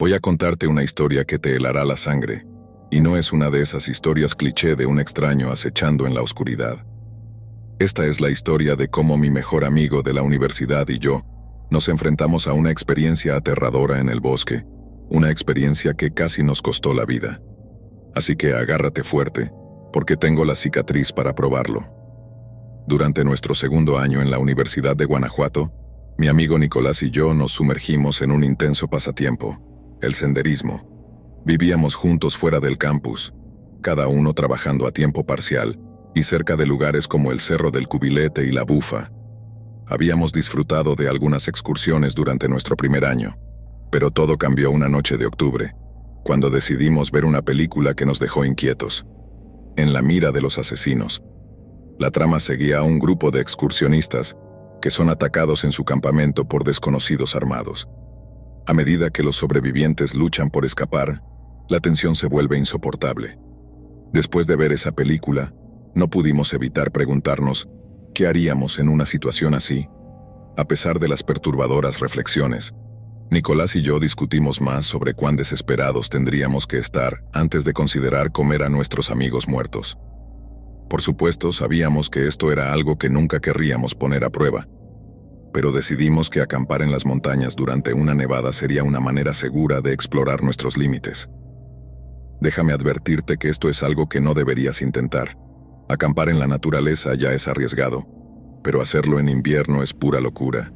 Voy a contarte una historia que te helará la sangre, y no es una de esas historias cliché de un extraño acechando en la oscuridad. Esta es la historia de cómo mi mejor amigo de la universidad y yo nos enfrentamos a una experiencia aterradora en el bosque, una experiencia que casi nos costó la vida. Así que agárrate fuerte, porque tengo la cicatriz para probarlo. Durante nuestro segundo año en la Universidad de Guanajuato, mi amigo Nicolás y yo nos sumergimos en un intenso pasatiempo, el senderismo. Vivíamos juntos fuera del campus, cada uno trabajando a tiempo parcial, y cerca de lugares como el Cerro del Cubilete y la Bufa. Habíamos disfrutado de algunas excursiones durante nuestro primer año, pero todo cambió una noche de octubre, cuando decidimos ver una película que nos dejó inquietos. En la mira de los asesinos. La trama seguía a un grupo de excursionistas que son atacados en su campamento por desconocidos armados. A medida que los sobrevivientes luchan por escapar, la tensión se vuelve insoportable. Después de ver esa película, no pudimos evitar preguntarnos qué haríamos en una situación así. A pesar de las perturbadoras reflexiones, Nicolás y yo discutimos más sobre cuán desesperados tendríamos que estar antes de considerar comer a nuestros amigos muertos. Por supuesto, sabíamos que esto era algo que nunca querríamos poner a prueba, pero decidimos que acampar en las montañas durante una nevada sería una manera segura de explorar nuestros límites. Déjame advertirte que esto es algo que no deberías intentar. Acampar en la naturaleza ya es arriesgado, pero hacerlo en invierno es pura locura.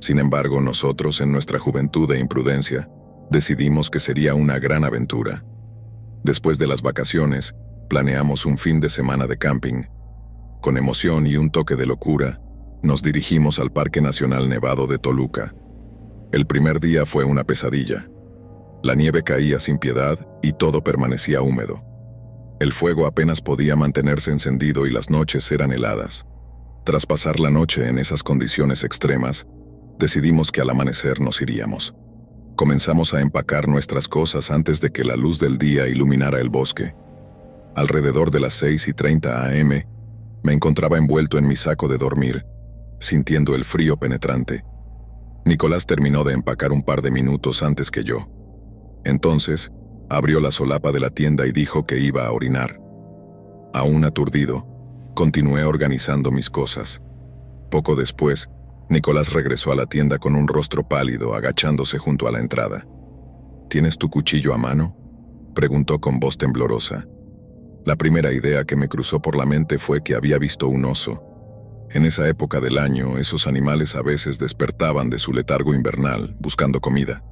Sin embargo, nosotros, en nuestra juventud e imprudencia, decidimos que sería una gran aventura. Después de las vacaciones, planeamos un fin de semana de camping. Con emoción y un toque de locura, nos dirigimos al Parque Nacional Nevado de Toluca. El primer día fue una pesadilla. La nieve caía sin piedad y todo permanecía húmedo. El fuego apenas podía mantenerse encendido y las noches eran heladas. Tras pasar la noche en esas condiciones extremas, decidimos que al amanecer nos iríamos. Comenzamos a empacar nuestras cosas antes de que la luz del día iluminara el bosque. Alrededor de las 6:30 a.m., me encontraba envuelto en mi saco de dormir, sintiendo el frío penetrante. Nicolás terminó de empacar un par de minutos antes que yo. Entonces, abrió la solapa de la tienda y dijo que iba a orinar. Aún aturdido, continué organizando mis cosas. Poco después, Nicolás regresó a la tienda con un rostro pálido, agachándose junto a la entrada. ¿Tienes tu cuchillo a mano?, preguntó con voz temblorosa. La primera idea que me cruzó por la mente fue que había visto un oso. En esa época del año, esos animales a veces despertaban de su letargo invernal, buscando comida.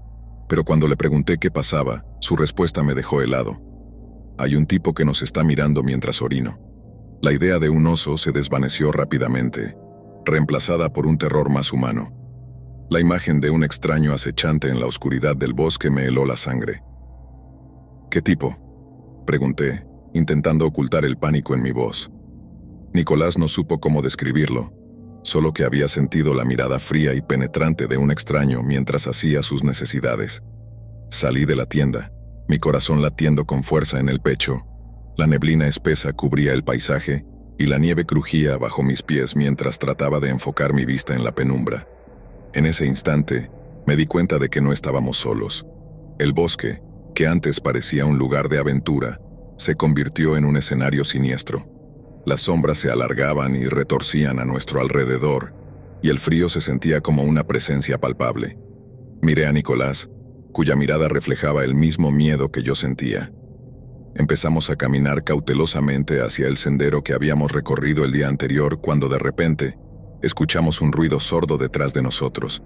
Pero cuando le pregunté qué pasaba, su respuesta me dejó helado. Hay un tipo que nos está mirando mientras orino. La idea de un oso se desvaneció rápidamente, reemplazada por un terror más humano. La imagen de un extraño acechante en la oscuridad del bosque me heló la sangre. ¿Qué tipo?, pregunté, intentando ocultar el pánico en mi voz. Nicolás no supo cómo describirlo, solo que había sentido la mirada fría y penetrante de un extraño mientras hacía sus necesidades. Salí de la tienda, mi corazón latiendo con fuerza en el pecho. La neblina espesa cubría el paisaje y la nieve crujía bajo mis pies mientras trataba de enfocar mi vista en la penumbra. En ese instante, me di cuenta de que no estábamos solos. El bosque, que antes parecía un lugar de aventura, se convirtió en un escenario siniestro. Las sombras se alargaban y retorcían a nuestro alrededor, y el frío se sentía como una presencia palpable. Miré a Nicolás, cuya mirada reflejaba el mismo miedo que yo sentía. Empezamos a caminar cautelosamente hacia el sendero que habíamos recorrido el día anterior cuando de repente escuchamos un ruido sordo detrás de nosotros.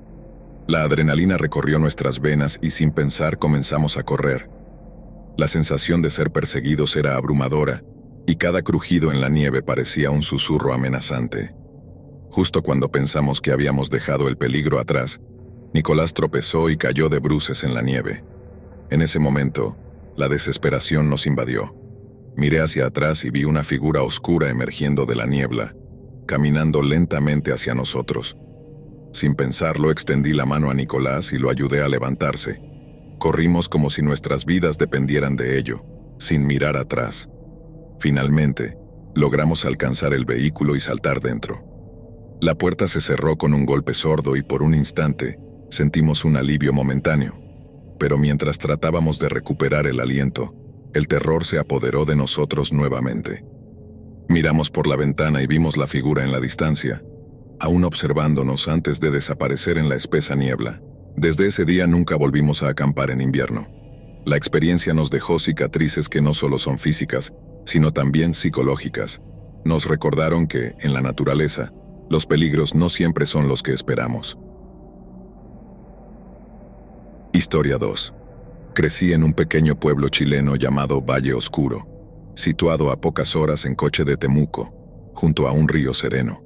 La adrenalina recorrió nuestras venas y sin pensar comenzamos a correr. La sensación de ser perseguidos era abrumadora y cada crujido en la nieve parecía un susurro amenazante. Justo cuando pensamos que habíamos dejado el peligro atrás, Nicolás tropezó y cayó de bruces en la nieve. En ese momento, la desesperación nos invadió. Miré hacia atrás y vi una figura oscura emergiendo de la niebla, caminando lentamente hacia nosotros. Sin pensarlo, extendí la mano a Nicolás y lo ayudé a levantarse. Corrimos como si nuestras vidas dependieran de ello, sin mirar atrás. Finalmente, logramos alcanzar el vehículo y saltar dentro. La puerta se cerró con un golpe sordo y por un instante sentimos un alivio momentáneo. Pero mientras tratábamos de recuperar el aliento, el terror se apoderó de nosotros nuevamente. Miramos por la ventana y vimos la figura en la distancia, aún observándonos antes de desaparecer en la espesa niebla. Desde ese día nunca volvimos a acampar en invierno. La experiencia nos dejó cicatrices que no solo son físicas, sino también psicológicas. Nos recordaron que, en la naturaleza, los peligros no siempre son los que esperamos. Historia 2. Crecí en un pequeño pueblo chileno llamado Valle Oscuro, situado a pocas horas en coche de Temuco, junto a un río sereno.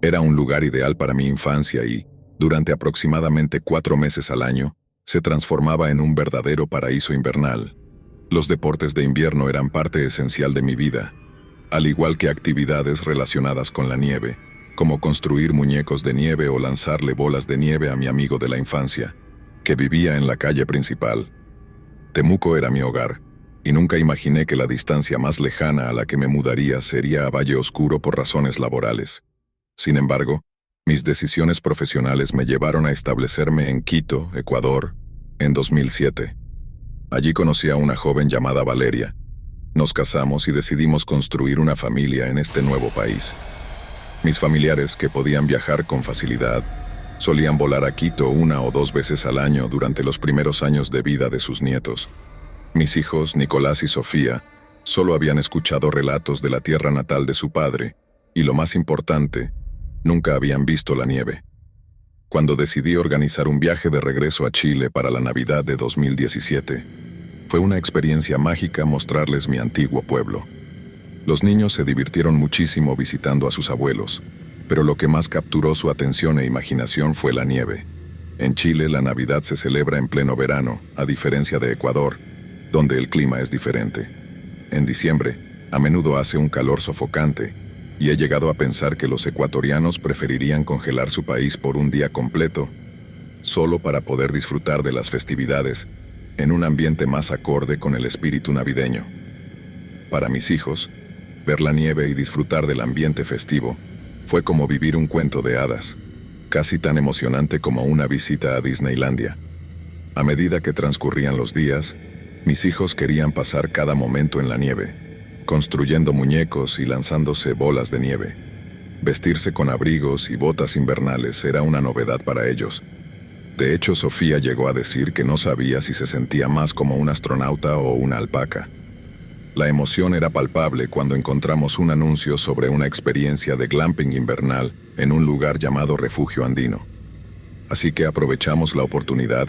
Era un lugar ideal para mi infancia y, durante aproximadamente 4 meses al año, se transformaba en un verdadero paraíso invernal. Los deportes de invierno eran parte esencial de mi vida, al igual que actividades relacionadas con la nieve, como construir muñecos de nieve o lanzarle bolas de nieve a mi amigo de la infancia, que vivía en la calle principal. Temuco era mi hogar, y nunca imaginé que la distancia más lejana a la que me mudaría sería a Valle Oscuro por razones laborales. Sin embargo, mis decisiones profesionales me llevaron a establecerme en Quito, Ecuador, en 2007. Allí conocí a una joven llamada Valeria. Nos casamos y decidimos construir una familia en este nuevo país. Mis familiares, que podían viajar con facilidad, solían volar a Quito 1 o 2 veces al año durante los primeros años de vida de sus nietos. Mis hijos, Nicolás y Sofía, solo habían escuchado relatos de la tierra natal de su padre, y lo más importante, nunca habían visto la nieve. Cuando decidí organizar un viaje de regreso a Chile para la Navidad de 2017, fue una experiencia mágica mostrarles mi antiguo pueblo. Los niños se divirtieron muchísimo visitando a sus abuelos, pero lo que más capturó su atención e imaginación fue la nieve. En Chile la Navidad se celebra en pleno verano, a diferencia de Ecuador, donde el clima es diferente. En diciembre, a menudo hace un calor sofocante, y he llegado a pensar que los ecuatorianos preferirían congelar su país por un día completo, solo para poder disfrutar de las festividades en un ambiente más acorde con el espíritu navideño. Para mis hijos, ver la nieve y disfrutar del ambiente festivo fue como vivir un cuento de hadas, casi tan emocionante como una visita a Disneylandia. A medida que transcurrían los días, mis hijos querían pasar cada momento en la nieve, construyendo muñecos y lanzándose bolas de nieve. Vestirse con abrigos y botas invernales era una novedad para ellos. De hecho, Sofía llegó a decir que no sabía si se sentía más como un astronauta o una alpaca. La emoción era palpable cuando encontramos un anuncio sobre una experiencia de glamping invernal en un lugar llamado Refugio Andino. Así que aprovechamos la oportunidad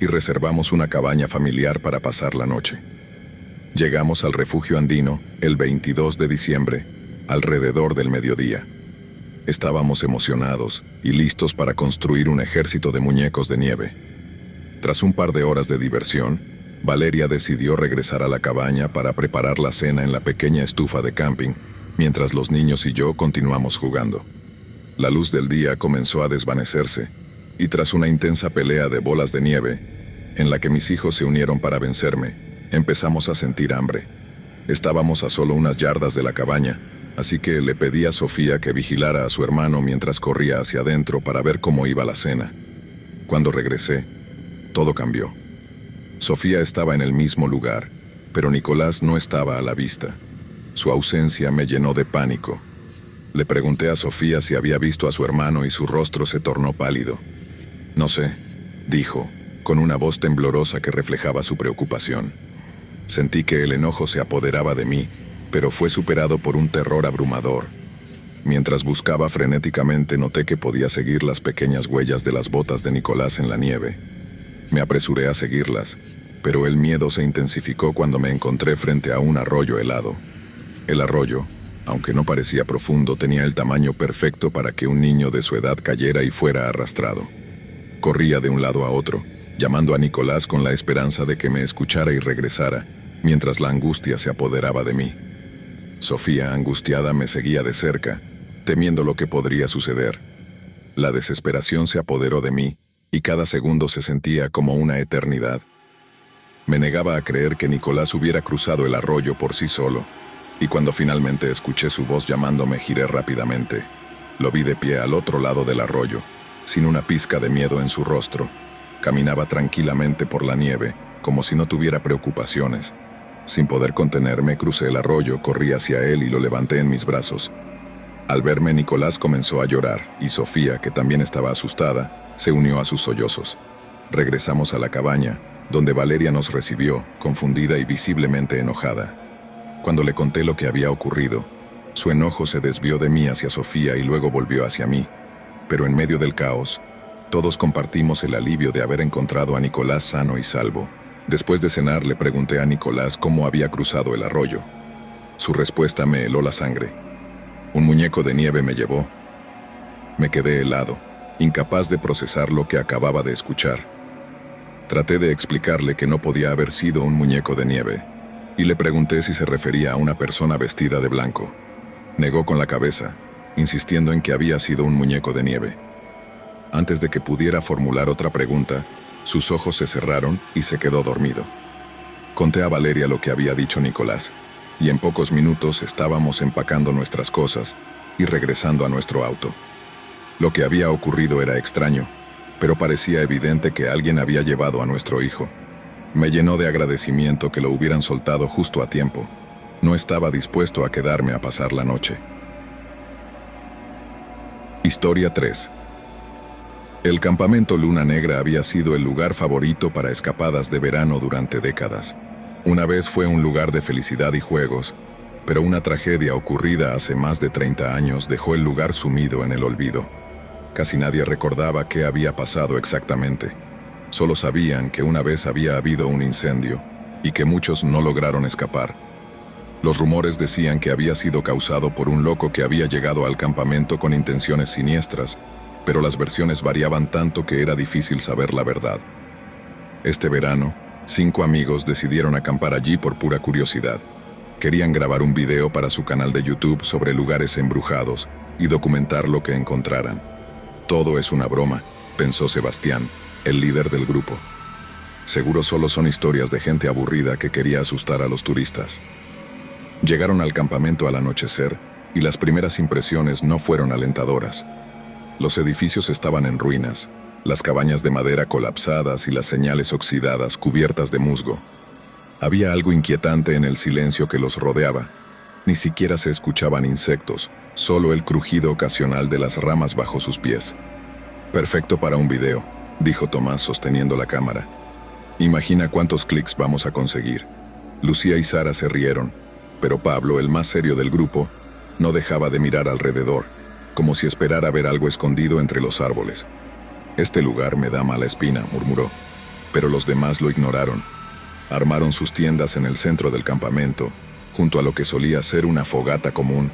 y reservamos una cabaña familiar para pasar la noche. Llegamos al Refugio Andino el 22 de diciembre, alrededor del mediodía. Estábamos emocionados y listos para construir un ejército de muñecos de nieve. Tras un par de horas de diversión, Valeria decidió regresar a la cabaña para preparar la cena en la pequeña estufa de camping, mientras los niños y yo continuamos jugando. La luz del día comenzó a desvanecerse, y tras una intensa pelea de bolas de nieve, en la que mis hijos se unieron para vencerme, empezamos a sentir hambre. Estábamos a solo unas yardas de la cabaña, así que le pedí a Sofía que vigilara a su hermano mientras corría hacia adentro para ver cómo iba la cena. Cuando regresé, todo cambió. Sofía estaba en el mismo lugar, pero Nicolás no estaba a la vista. Su ausencia me llenó de pánico. Le pregunté a Sofía si había visto a su hermano y su rostro se tornó pálido. No sé, dijo, con una voz temblorosa que reflejaba su preocupación. Sentí que el enojo se apoderaba de mí, pero fue superado por un terror abrumador. Mientras buscaba frenéticamente, noté que podía seguir las pequeñas huellas de las botas de Nicolás en la nieve. Me apresuré a seguirlas, pero el miedo se intensificó cuando me encontré frente a un arroyo helado. El arroyo, aunque no parecía profundo, tenía el tamaño perfecto para que un niño de su edad cayera y fuera arrastrado. Corría de un lado a otro, llamando a Nicolás con la esperanza de que me escuchara y regresara, mientras la angustia se apoderaba de mí. Sofía, angustiada, me seguía de cerca, temiendo lo que podría suceder. La desesperación se apoderó de mí, y cada segundo se sentía como una eternidad. Me negaba a creer que Nicolás hubiera cruzado el arroyo por sí solo, y cuando finalmente escuché su voz llamándome, giré rápidamente. Lo vi de pie al otro lado del arroyo, sin una pizca de miedo en su rostro, Caminaba tranquilamente por la nieve, como si no tuviera preocupaciones. Sin poder contenerme, crucé el arroyo, corrí hacia él y lo levanté en mis brazos. Al verme, Nicolás comenzó a llorar, y Sofía, que también estaba asustada, se unió a sus sollozos. Regresamos a la cabaña, donde Valeria nos recibió, confundida y visiblemente enojada. Cuando le conté lo que había ocurrido, su enojo se desvió de mí hacia Sofía y luego volvió hacia mí. Pero en medio del caos, todos compartimos el alivio de haber encontrado a Nicolás sano y salvo. Después de cenar, le pregunté a Nicolás cómo había cruzado el arroyo. Su respuesta me heló la sangre. Un muñeco de nieve me llevó. Me quedé helado, incapaz de procesar lo que acababa de escuchar. Traté de explicarle que no podía haber sido un muñeco de nieve, y le pregunté si se refería a una persona vestida de blanco. Negó con la cabeza, insistiendo en que había sido un muñeco de nieve. Antes de que pudiera formular otra pregunta, sus ojos se cerraron y se quedó dormido. Conté a Valeria lo que había dicho Nicolás, y en pocos minutos estábamos empacando nuestras cosas y regresando a nuestro auto. Lo que había ocurrido era extraño, pero parecía evidente que alguien había llevado a nuestro hijo. Me llenó de agradecimiento que lo hubieran soltado justo a tiempo. No estaba dispuesto a quedarme a pasar la noche. Historia 3. El campamento Luna Negra había sido el lugar favorito para escapadas de verano durante décadas. Una vez fue un lugar de felicidad y juegos, pero una tragedia ocurrida hace más de 30 años dejó el lugar sumido en el olvido. Casi nadie recordaba qué había pasado exactamente. Solo sabían que una vez había habido un incendio y que muchos no lograron escapar. Los rumores decían que había sido causado por un loco que había llegado al campamento con intenciones siniestras, pero las versiones variaban tanto que era difícil saber la verdad. Este verano, 5 amigos decidieron acampar allí por pura curiosidad. Querían grabar un video para su canal de YouTube sobre lugares embrujados y documentar lo que encontraran. Todo es una broma, pensó Sebastián, el líder del grupo. Seguro solo son historias de gente aburrida que quería asustar a los turistas. Llegaron al campamento al anochecer y las primeras impresiones no fueron alentadoras. Los edificios estaban en ruinas, las cabañas de madera colapsadas y las señales oxidadas cubiertas de musgo. Había algo inquietante en el silencio que los rodeaba. Ni siquiera se escuchaban insectos, solo el crujido ocasional de las ramas bajo sus pies. Perfecto para un video, dijo Tomás sosteniendo la cámara. Imagina cuántos clics vamos a conseguir. Lucía y Sara se rieron, pero Pablo, el más serio del grupo, no dejaba de mirar alrededor, como si esperara ver algo escondido entre los árboles. Este lugar me da mala espina, murmuró, pero los demás lo ignoraron. Armaron sus tiendas en el centro del campamento, junto a lo que solía ser una fogata común,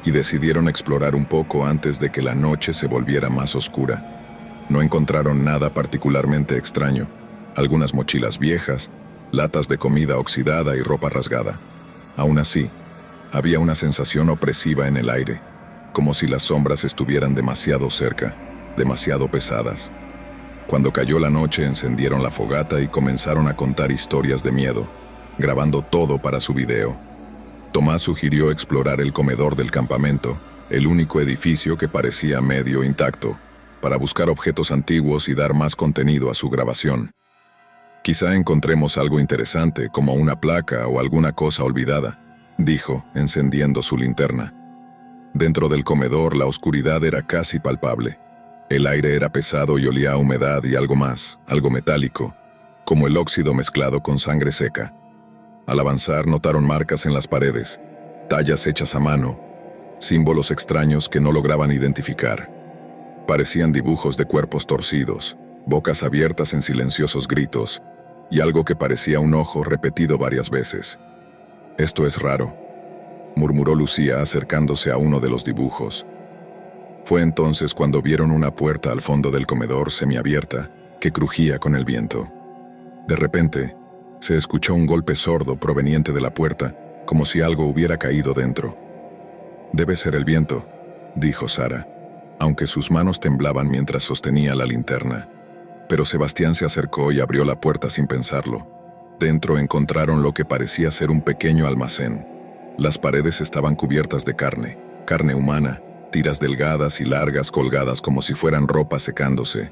y decidieron explorar un poco antes de que la noche se volviera más oscura. No encontraron nada particularmente extraño, algunas mochilas viejas, latas de comida oxidada y ropa rasgada. Aún así, había una sensación opresiva en el aire, como si las sombras estuvieran demasiado cerca, demasiado pesadas. Cuando cayó la noche, encendieron la fogata y comenzaron a contar historias de miedo, grabando todo para su video. Tomás sugirió explorar el comedor del campamento, el único edificio que parecía medio intacto, para buscar objetos antiguos y dar más contenido a su grabación. Quizá encontremos algo interesante, como una placa o alguna cosa olvidada, dijo, encendiendo su linterna. Dentro del comedor la oscuridad era casi palpable. El aire era pesado y olía a humedad y algo más, algo metálico, como el óxido mezclado con sangre seca. Al avanzar notaron marcas en las paredes, tallas hechas a mano, símbolos extraños que no lograban identificar. Parecían dibujos de cuerpos torcidos, bocas abiertas en silenciosos gritos, y algo que parecía un ojo repetido varias veces. «Esto es raro», murmuró Lucía acercándose a uno de los dibujos. Fue entonces cuando vieron una puerta al fondo del comedor semiabierta que crujía con el viento. De repente, se escuchó un golpe sordo proveniente de la puerta, como si algo hubiera caído dentro. «Debe ser el viento», dijo Sara, aunque sus manos temblaban mientras sostenía la linterna. Pero Sebastián se acercó y abrió la puerta sin pensarlo. Dentro encontraron lo que parecía ser un pequeño almacén. Las paredes estaban cubiertas de carne humana, tiras delgadas y largas colgadas como si fueran ropa secándose.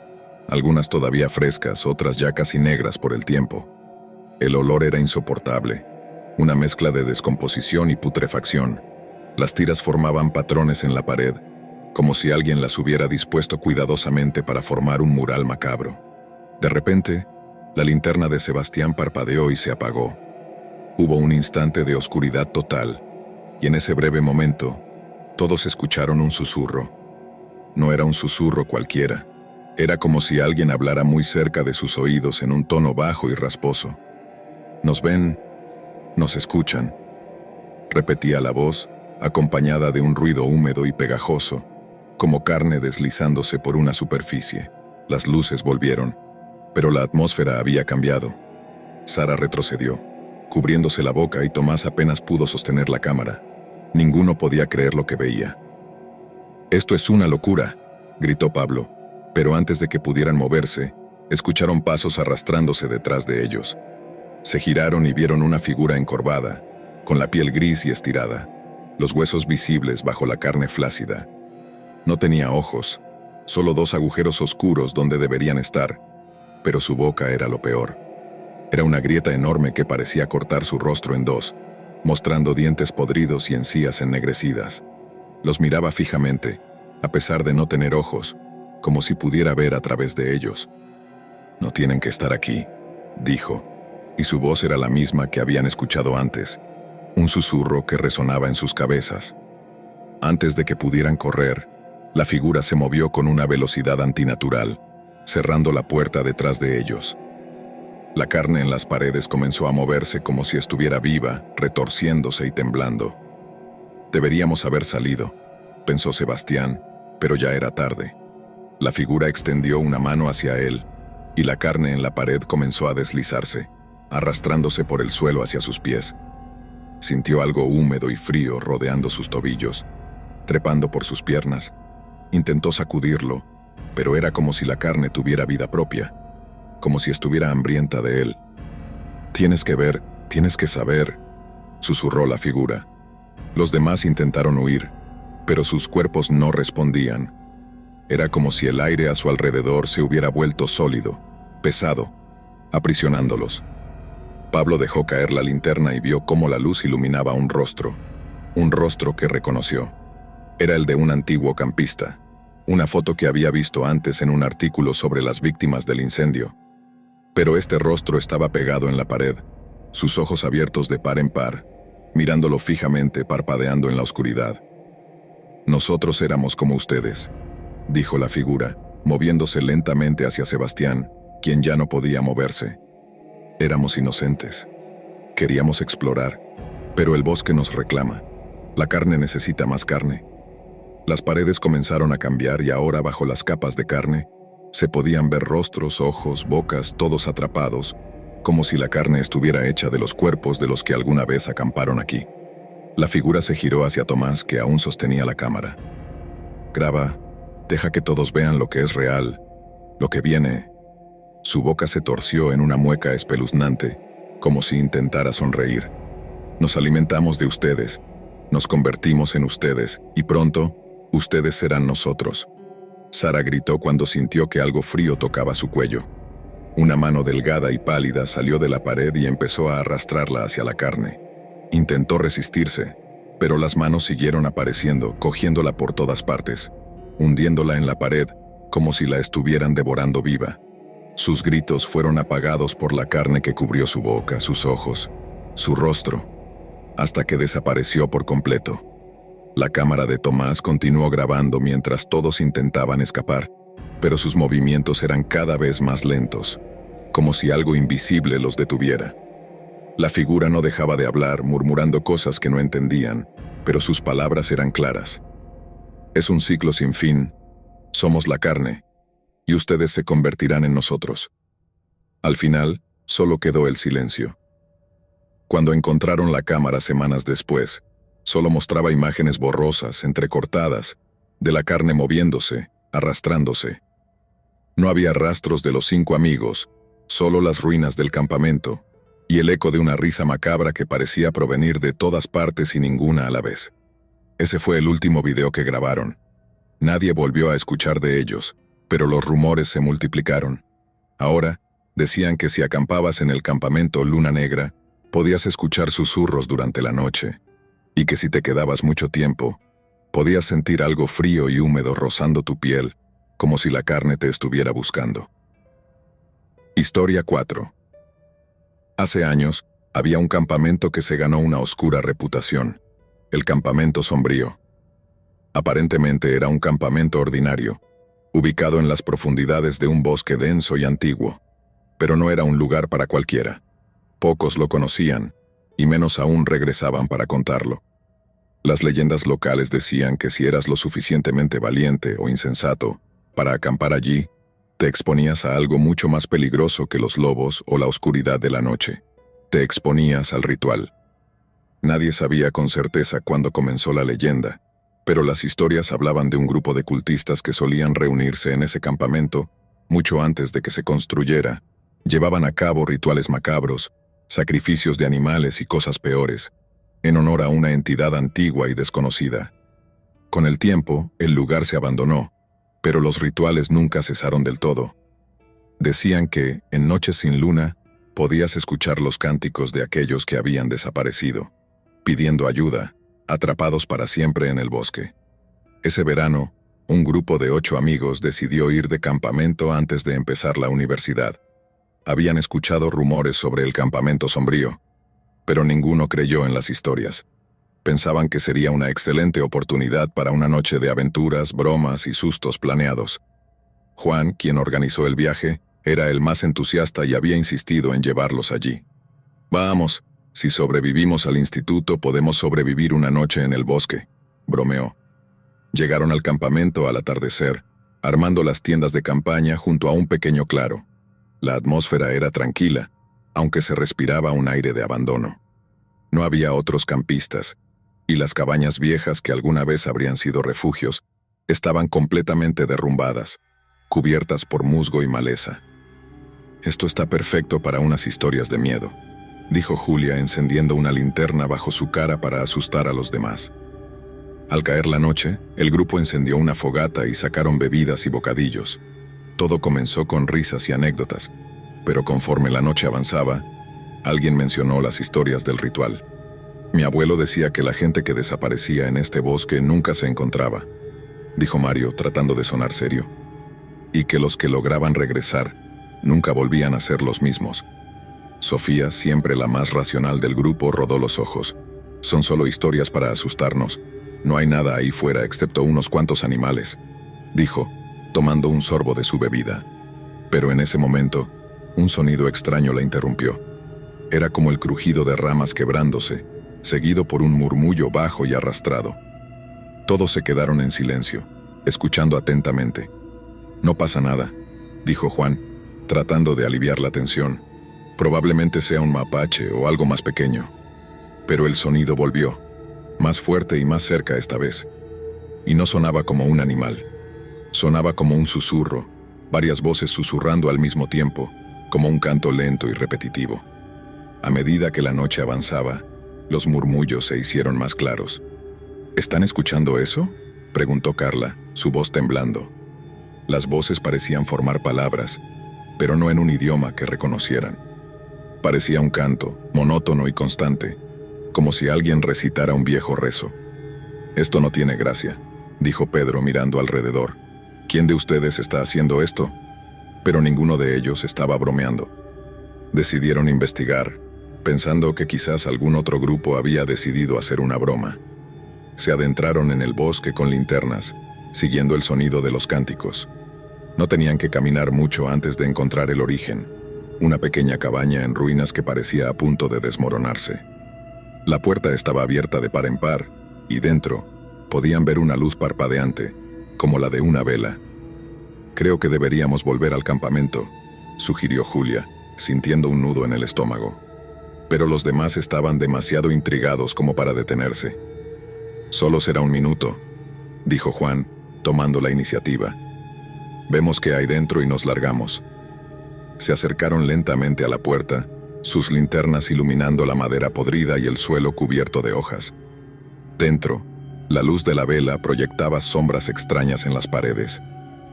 algunas todavía frescas, otras ya casi negras por el tiempo. El olor era insoportable, una mezcla de descomposición y putrefacción. Las tiras formaban patrones en la pared, como si alguien las hubiera dispuesto cuidadosamente para formar un mural macabro. De repente, la linterna de Sebastián parpadeó y se apagó. Hubo un instante de oscuridad total, y en ese breve momento, todos escucharon un susurro. No era un susurro cualquiera, era como si alguien hablara muy cerca de sus oídos en un tono bajo y rasposo. «Nos ven, nos escuchan», repetía la voz, acompañada de un ruido húmedo y pegajoso, como carne deslizándose por una superficie. Las luces volvieron, pero la atmósfera había cambiado. Sara retrocedió, cubriéndose la boca, y Tomás apenas pudo sostener la cámara. Ninguno podía creer lo que veía. «Esto es una locura», gritó Pablo, pero antes de que pudieran moverse, escucharon pasos arrastrándose detrás de ellos. Se giraron y vieron una figura encorvada, con la piel gris y estirada, los huesos visibles bajo la carne flácida. No tenía ojos, solo dos agujeros oscuros donde deberían estar, pero su boca era lo peor. Era una grieta enorme que parecía cortar su rostro en dos, mostrando dientes podridos y encías ennegrecidas. Los miraba fijamente, a pesar de no tener ojos, como si pudiera ver a través de ellos. «No tienen que estar aquí», dijo, y su voz era la misma que habían escuchado antes, un susurro que resonaba en sus cabezas. Antes de que pudieran correr, la figura se movió con una velocidad antinatural, cerrando la puerta detrás de ellos. La carne en las paredes comenzó a moverse como si estuviera viva, retorciéndose y temblando. «Deberíamos haber salido», pensó Sebastián, pero ya era tarde. La figura extendió una mano hacia él, y la carne en la pared comenzó a deslizarse, arrastrándose por el suelo hacia sus pies. Sintió algo húmedo y frío rodeando sus tobillos, trepando por sus piernas. Intentó sacudirlo, pero era como si la carne tuviera vida propia, como si estuviera hambrienta de él. «Tienes que ver, tienes que saber», susurró la figura. Los demás intentaron huir, pero sus cuerpos no respondían. Era como si el aire a su alrededor se hubiera vuelto sólido, pesado, aprisionándolos. Pablo dejó caer la linterna y vio cómo la luz iluminaba un rostro que reconoció. Era el de un antiguo campista, una foto que había visto antes en un artículo sobre las víctimas del incendio. Pero este rostro estaba pegado en la pared, sus ojos abiertos de par en par, mirándolo fijamente, parpadeando en la oscuridad. «Nosotros éramos como ustedes», dijo la figura, moviéndose lentamente hacia Sebastián, quien ya no podía moverse. «Éramos inocentes. Queríamos explorar, pero el bosque nos reclama. La carne necesita más carne». Las paredes comenzaron a cambiar y ahora, bajo las capas de carne, se podían ver rostros, ojos, bocas, todos atrapados, como si la carne estuviera hecha de los cuerpos de los que alguna vez acamparon aquí. La figura se giró hacia Tomás, que aún sostenía la cámara. «Graba, deja que todos vean lo que es real, lo que viene». Su boca se torció en una mueca espeluznante, como si intentara sonreír. «Nos alimentamos de ustedes, nos convertimos en ustedes, y pronto, ustedes serán nosotros». Sara gritó cuando sintió que algo frío tocaba su cuello. Una mano delgada y pálida salió de la pared y empezó a arrastrarla hacia la carne. Intentó resistirse, pero las manos siguieron apareciendo, cogiéndola por todas partes, hundiéndola en la pared, como si la estuvieran devorando viva. Sus gritos fueron apagados por la carne que cubrió su boca, sus ojos, su rostro, hasta que desapareció por completo. La cámara de Tomás continuó grabando mientras todos intentaban escapar, pero sus movimientos eran cada vez más lentos, como si algo invisible los detuviera. La figura no dejaba de hablar, murmurando cosas que no entendían, pero sus palabras eran claras. «Es un ciclo sin fin. Somos la carne, y ustedes se convertirán en nosotros». Al final, solo quedó el silencio. Cuando encontraron la cámara semanas después, solo mostraba imágenes borrosas, entrecortadas, de la carne moviéndose, arrastrándose. No había rastros de los 5 amigos, solo las ruinas del campamento, y el eco de una risa macabra que parecía provenir de todas partes y ninguna a la vez. Ese fue el último video que grabaron. Nadie volvió a escuchar de ellos, Pero los rumores se multiplicaron. Ahora, decían que si acampabas en el campamento Luna Negra, podías escuchar susurros durante la noche, y que si te quedabas mucho tiempo, podías sentir algo frío y húmedo rozando tu piel, como si la carne te estuviera buscando. Historia 4. Hace años, había un campamento que se ganó una oscura reputación, el Campamento Sombrío. Aparentemente era un campamento ordinario, ubicado en las profundidades de un bosque denso y antiguo, pero no era un lugar para cualquiera. Pocos lo conocían, y menos aún regresaban para contarlo. Las leyendas locales decían que si eras lo suficientemente valiente o insensato para acampar allí, te exponías a algo mucho más peligroso que los lobos o la oscuridad de la noche. Te exponías al ritual. Nadie sabía con certeza cuándo comenzó la leyenda, pero las historias hablaban de un grupo de cultistas que solían reunirse en ese campamento mucho antes de que se construyera. Llevaban a cabo rituales macabros, sacrificios de animales y cosas peores, en honor a una entidad antigua y desconocida. Con el tiempo, el lugar se abandonó, pero los rituales nunca cesaron del todo. Decían que, en noches sin luna, podías escuchar los cánticos de aquellos que habían desaparecido, pidiendo ayuda, atrapados para siempre en el bosque. Ese verano, un grupo de 8 amigos decidió ir de campamento antes de empezar la universidad. Habían escuchado rumores sobre el Campamento Sombrío, pero ninguno creyó en las historias. Pensaban que sería una excelente oportunidad para una noche de aventuras, bromas y sustos planeados. Juan, quien organizó el viaje, era el más entusiasta y había insistido en llevarlos allí. «Vamos, si sobrevivimos al instituto podemos sobrevivir una noche en el bosque», bromeó. Llegaron al campamento al atardecer, armando las tiendas de campaña junto a un pequeño claro. La atmósfera era tranquila, aunque se respiraba un aire de abandono. No había otros campistas, y las cabañas viejas que alguna vez habrían sido refugios estaban completamente derrumbadas, cubiertas por musgo y maleza. «Esto está perfecto para unas historias de miedo», dijo Julia encendiendo una linterna bajo su cara para asustar a los demás. Al caer la noche, el grupo encendió una fogata y sacaron bebidas y bocadillos. Todo comenzó con risas y anécdotas, pero conforme la noche avanzaba, alguien mencionó las historias del ritual. «Mi abuelo decía que la gente que desaparecía en este bosque nunca se encontraba», dijo Mario tratando de sonar serio, «y que los que lograban regresar nunca volvían a ser los mismos». Sofía, siempre la más racional del grupo, rodó los ojos. «Son solo historias para asustarnos. No hay nada ahí fuera excepto unos cuantos animales», dijo, tomando un sorbo de su bebida. Pero en ese momento, un sonido extraño la interrumpió. Era como el crujido de ramas quebrándose, seguido por un murmullo bajo y arrastrado. Todos se quedaron en silencio, escuchando atentamente. «No pasa nada», dijo Juan, tratando de aliviar la tensión. «Probablemente sea un mapache o algo más pequeño». Pero el sonido volvió, más fuerte y más cerca esta vez. Y no sonaba como un animal. Sonaba como un susurro, varias voces susurrando al mismo tiempo, como un canto lento y repetitivo. A medida que la noche avanzaba, los murmullos se hicieron más claros. «¿Están escuchando eso?», preguntó Carla, su voz temblando. Las voces parecían formar palabras, pero no en un idioma que reconocieran. Parecía un canto, monótono y constante, como si alguien recitara un viejo rezo. «Esto no tiene gracia», dijo Pedro mirando alrededor. «¿Quién de ustedes está haciendo esto?». Pero ninguno de ellos estaba bromeando. Decidieron investigar, pensando que quizás algún otro grupo había decidido hacer una broma. Se adentraron en el bosque con linternas, siguiendo el sonido de los cánticos. No tenían que caminar mucho antes de encontrar el origen, una pequeña cabaña en ruinas que parecía a punto de desmoronarse. La puerta estaba abierta de par en par, y dentro podían ver una luz parpadeante, como la de una vela. «Creo que deberíamos volver al campamento», sugirió Julia, sintiendo un nudo en el estómago. Pero los demás estaban demasiado intrigados como para detenerse. «Solo será un minuto», dijo Juan, tomando la iniciativa. «Vemos qué hay dentro y nos largamos». Se acercaron lentamente a la puerta, sus linternas iluminando la madera podrida y el suelo cubierto de hojas. Dentro, la luz de la vela proyectaba sombras extrañas en las paredes.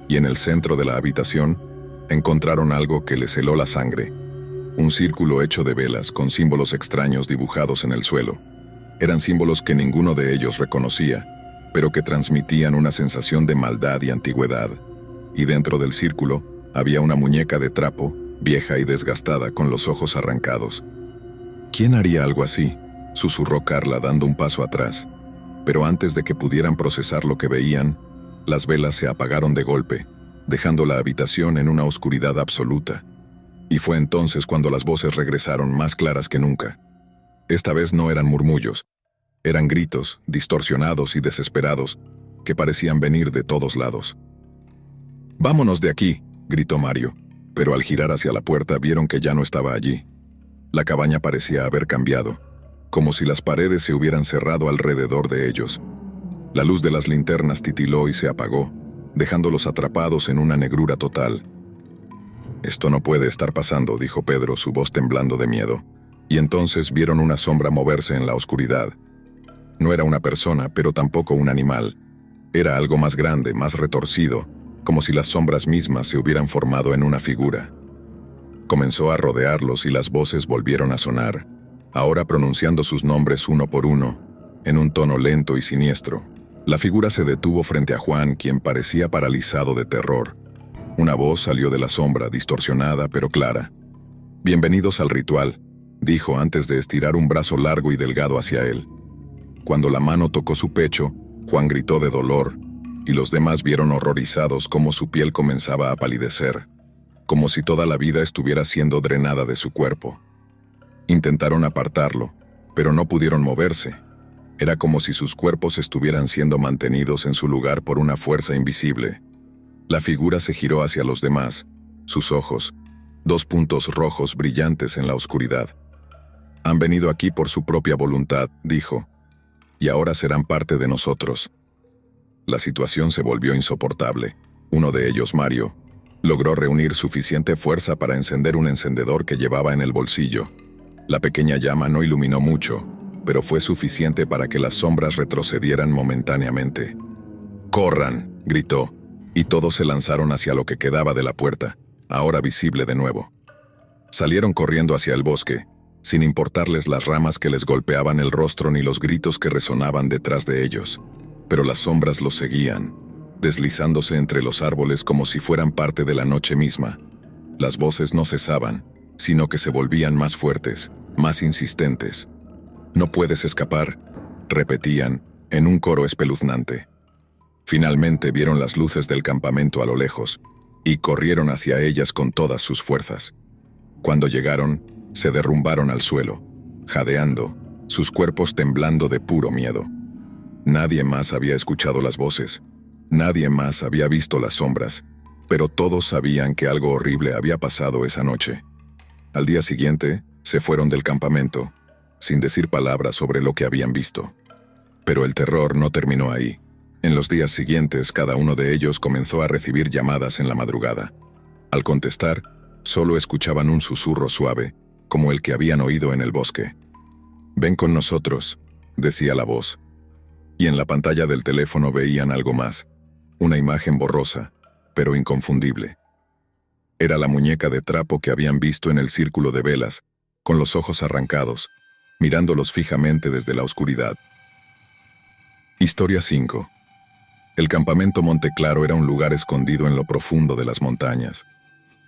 y en el centro de la habitación encontraron algo que les heló la sangre. Un círculo hecho de velas con símbolos extraños dibujados en el suelo. Eran símbolos que ninguno de ellos reconocía, pero que transmitían una sensación de maldad y antigüedad. Y dentro del círculo había una muñeca de trapo, vieja y desgastada, con los ojos arrancados. ¿Quién haría algo así?, susurró Carla dando un paso atrás. Pero antes de que pudieran procesar lo que veían, las velas se apagaron de golpe, dejando la habitación en una oscuridad absoluta. Y fue entonces cuando las voces regresaron más claras que nunca. Esta vez no eran murmullos, eran gritos, distorsionados y desesperados, que parecían venir de todos lados. «¡Vámonos de aquí!», gritó Mario, pero al girar hacia la puerta vieron que ya no estaba allí. La cabaña parecía haber cambiado, como si las paredes se hubieran cerrado alrededor de ellos. La luz de las linternas titiló y se apagó, dejándolos atrapados en una negrura total. «Esto no puede estar pasando», dijo Pedro, su voz temblando de miedo. Y entonces vieron una sombra moverse en la oscuridad. No era una persona, pero tampoco un animal. Era algo más grande, más retorcido, como si las sombras mismas se hubieran formado en una figura. Comenzó a rodearlos y las voces volvieron a sonar, ahora pronunciando sus nombres uno por uno, en un tono lento y siniestro. La figura se detuvo frente a Juan, quien parecía paralizado de terror. Una voz salió de la sombra, distorsionada pero clara. «Bienvenidos al ritual», dijo antes de estirar un brazo largo y delgado hacia él. Cuando la mano tocó su pecho, Juan gritó de dolor, y los demás vieron horrorizados cómo su piel comenzaba a palidecer, como si toda la vida estuviera siendo drenada de su cuerpo. Intentaron apartarlo, pero no pudieron moverse. Era como si sus cuerpos estuvieran siendo mantenidos en su lugar por una fuerza invisible. La figura se giró hacia los demás, sus ojos, 2 puntos rojos brillantes en la oscuridad. «Han venido aquí por su propia voluntad», dijo, «y ahora serán parte de nosotros». La situación se volvió insoportable. Uno de ellos, Mario, logró reunir suficiente fuerza para encender un encendedor que llevaba en el bolsillo. La pequeña llama no iluminó mucho, pero fue suficiente para que las sombras retrocedieran momentáneamente. «¡Corran!», gritó, y todos se lanzaron hacia lo que quedaba de la puerta, ahora visible de nuevo. Salieron corriendo hacia el bosque, sin importarles las ramas que les golpeaban el rostro ni los gritos que resonaban detrás de ellos. Pero las sombras los seguían, deslizándose entre los árboles como si fueran parte de la noche misma. Las voces no cesaban, sino que se volvían más fuertes, más insistentes. «No puedes escapar», repetían, en un coro espeluznante. Finalmente vieron las luces del campamento a lo lejos, y corrieron hacia ellas con todas sus fuerzas. Cuando llegaron, se derrumbaron al suelo, jadeando, sus cuerpos temblando de puro miedo. Nadie más había escuchado las voces, nadie más había visto las sombras, pero todos sabían que algo horrible había pasado esa noche. Al día siguiente, se fueron del campamento, sin decir palabras sobre lo que habían visto. Pero el terror no terminó ahí. En los días siguientes, cada uno de ellos comenzó a recibir llamadas en la madrugada. Al contestar, solo escuchaban un susurro suave, como el que habían oído en el bosque. «Ven con nosotros», decía la voz. Y en la pantalla del teléfono veían algo más, una imagen borrosa, pero inconfundible. Era la muñeca de trapo que habían visto en el círculo de velas, con los ojos arrancados, mirándolos fijamente desde la oscuridad. Historia 5. El campamento Monte Claro era un lugar escondido en lo profundo de las montañas,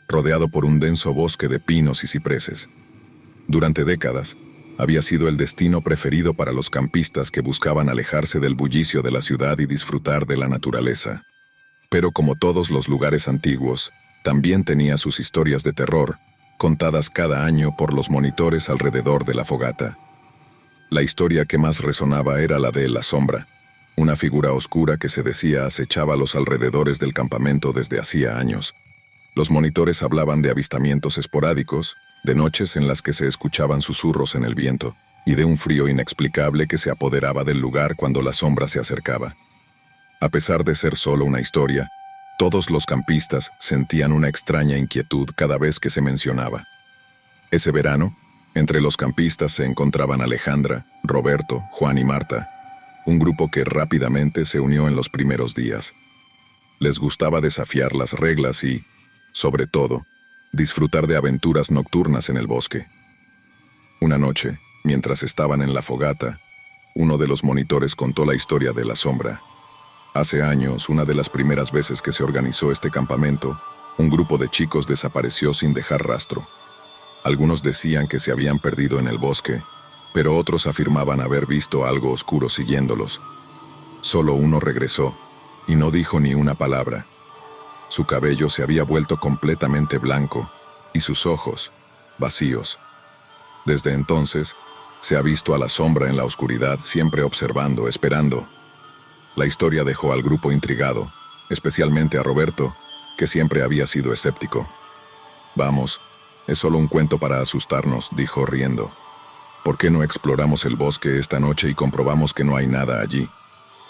rodeado por un denso bosque de pinos y cipreses. Durante décadas, había sido el destino preferido para los campistas que buscaban alejarse del bullicio de la ciudad y disfrutar de la naturaleza. Pero como todos los lugares antiguos, también tenía sus historias de terror, contadas cada año por los monitores alrededor de la fogata. La historia que más resonaba era la de La Sombra, una figura oscura que se decía acechaba los alrededores del campamento desde hacía años. Los monitores hablaban de avistamientos esporádicos, de noches en las que se escuchaban susurros en el viento, y de un frío inexplicable que se apoderaba del lugar cuando la sombra se acercaba. A pesar de ser solo una historia, todos los campistas sentían una extraña inquietud cada vez que se mencionaba. Ese verano, entre los campistas se encontraban Alejandra, Roberto, Juan y Marta, un grupo que rápidamente se unió en los primeros días. Les gustaba desafiar las reglas y, sobre todo, disfrutar de aventuras nocturnas en el bosque. Una noche, mientras estaban en la fogata, uno de los monitores contó la historia de la sombra. Hace años, una de las primeras veces que se organizó este campamento, un grupo de chicos desapareció sin dejar rastro. Algunos decían que se habían perdido en el bosque, pero otros afirmaban haber visto algo oscuro siguiéndolos. Solo uno regresó, y no dijo ni una palabra. Su cabello se había vuelto completamente blanco, y sus ojos, vacíos. Desde entonces, se ha visto a la sombra en la oscuridad, siempre observando, esperando. La historia dejó al grupo intrigado, especialmente a Roberto, que siempre había sido escéptico. «Vamos, es solo un cuento para asustarnos», dijo riendo. «¿Por qué no exploramos el bosque esta noche y comprobamos que no hay nada allí?»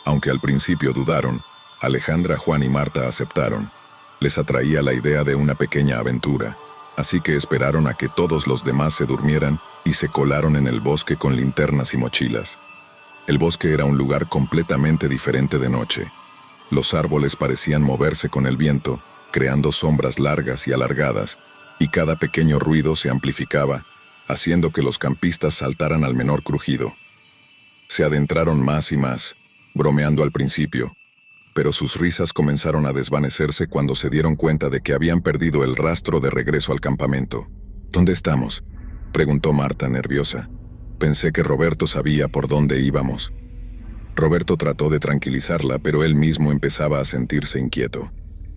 Aunque al principio dudaron, Alejandra, Juan y Marta aceptaron. Les atraía la idea de una pequeña aventura, así que esperaron a que todos los demás se durmieran y se colaron en el bosque con linternas y mochilas. El bosque era un lugar completamente diferente de noche. Los árboles parecían moverse con el viento, creando sombras largas y alargadas, y cada pequeño ruido se amplificaba, haciendo que los campistas saltaran al menor crujido. Se adentraron más y más, bromeando al principio, pero sus risas comenzaron a desvanecerse cuando se dieron cuenta de que habían perdido el rastro de regreso al campamento. «¿Dónde estamos?», preguntó Marta nerviosa. «Pensé que Roberto sabía por dónde íbamos». Roberto trató de tranquilizarla, pero él mismo empezaba a sentirse inquieto.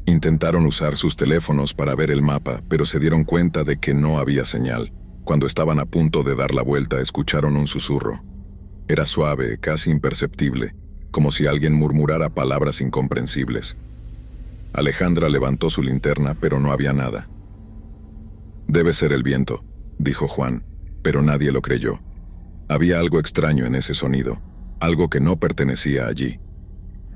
Intentaron usar sus teléfonos para ver el mapa, pero se dieron cuenta de que no había señal. Cuando estaban a punto de dar la vuelta, escucharon un susurro. Era suave, casi imperceptible, como si alguien murmurara palabras incomprensibles. Alejandra levantó su linterna, pero no había nada. «Debe ser el viento», dijo Juan, pero nadie lo creyó. Había algo extraño en ese sonido, algo que no pertenecía allí.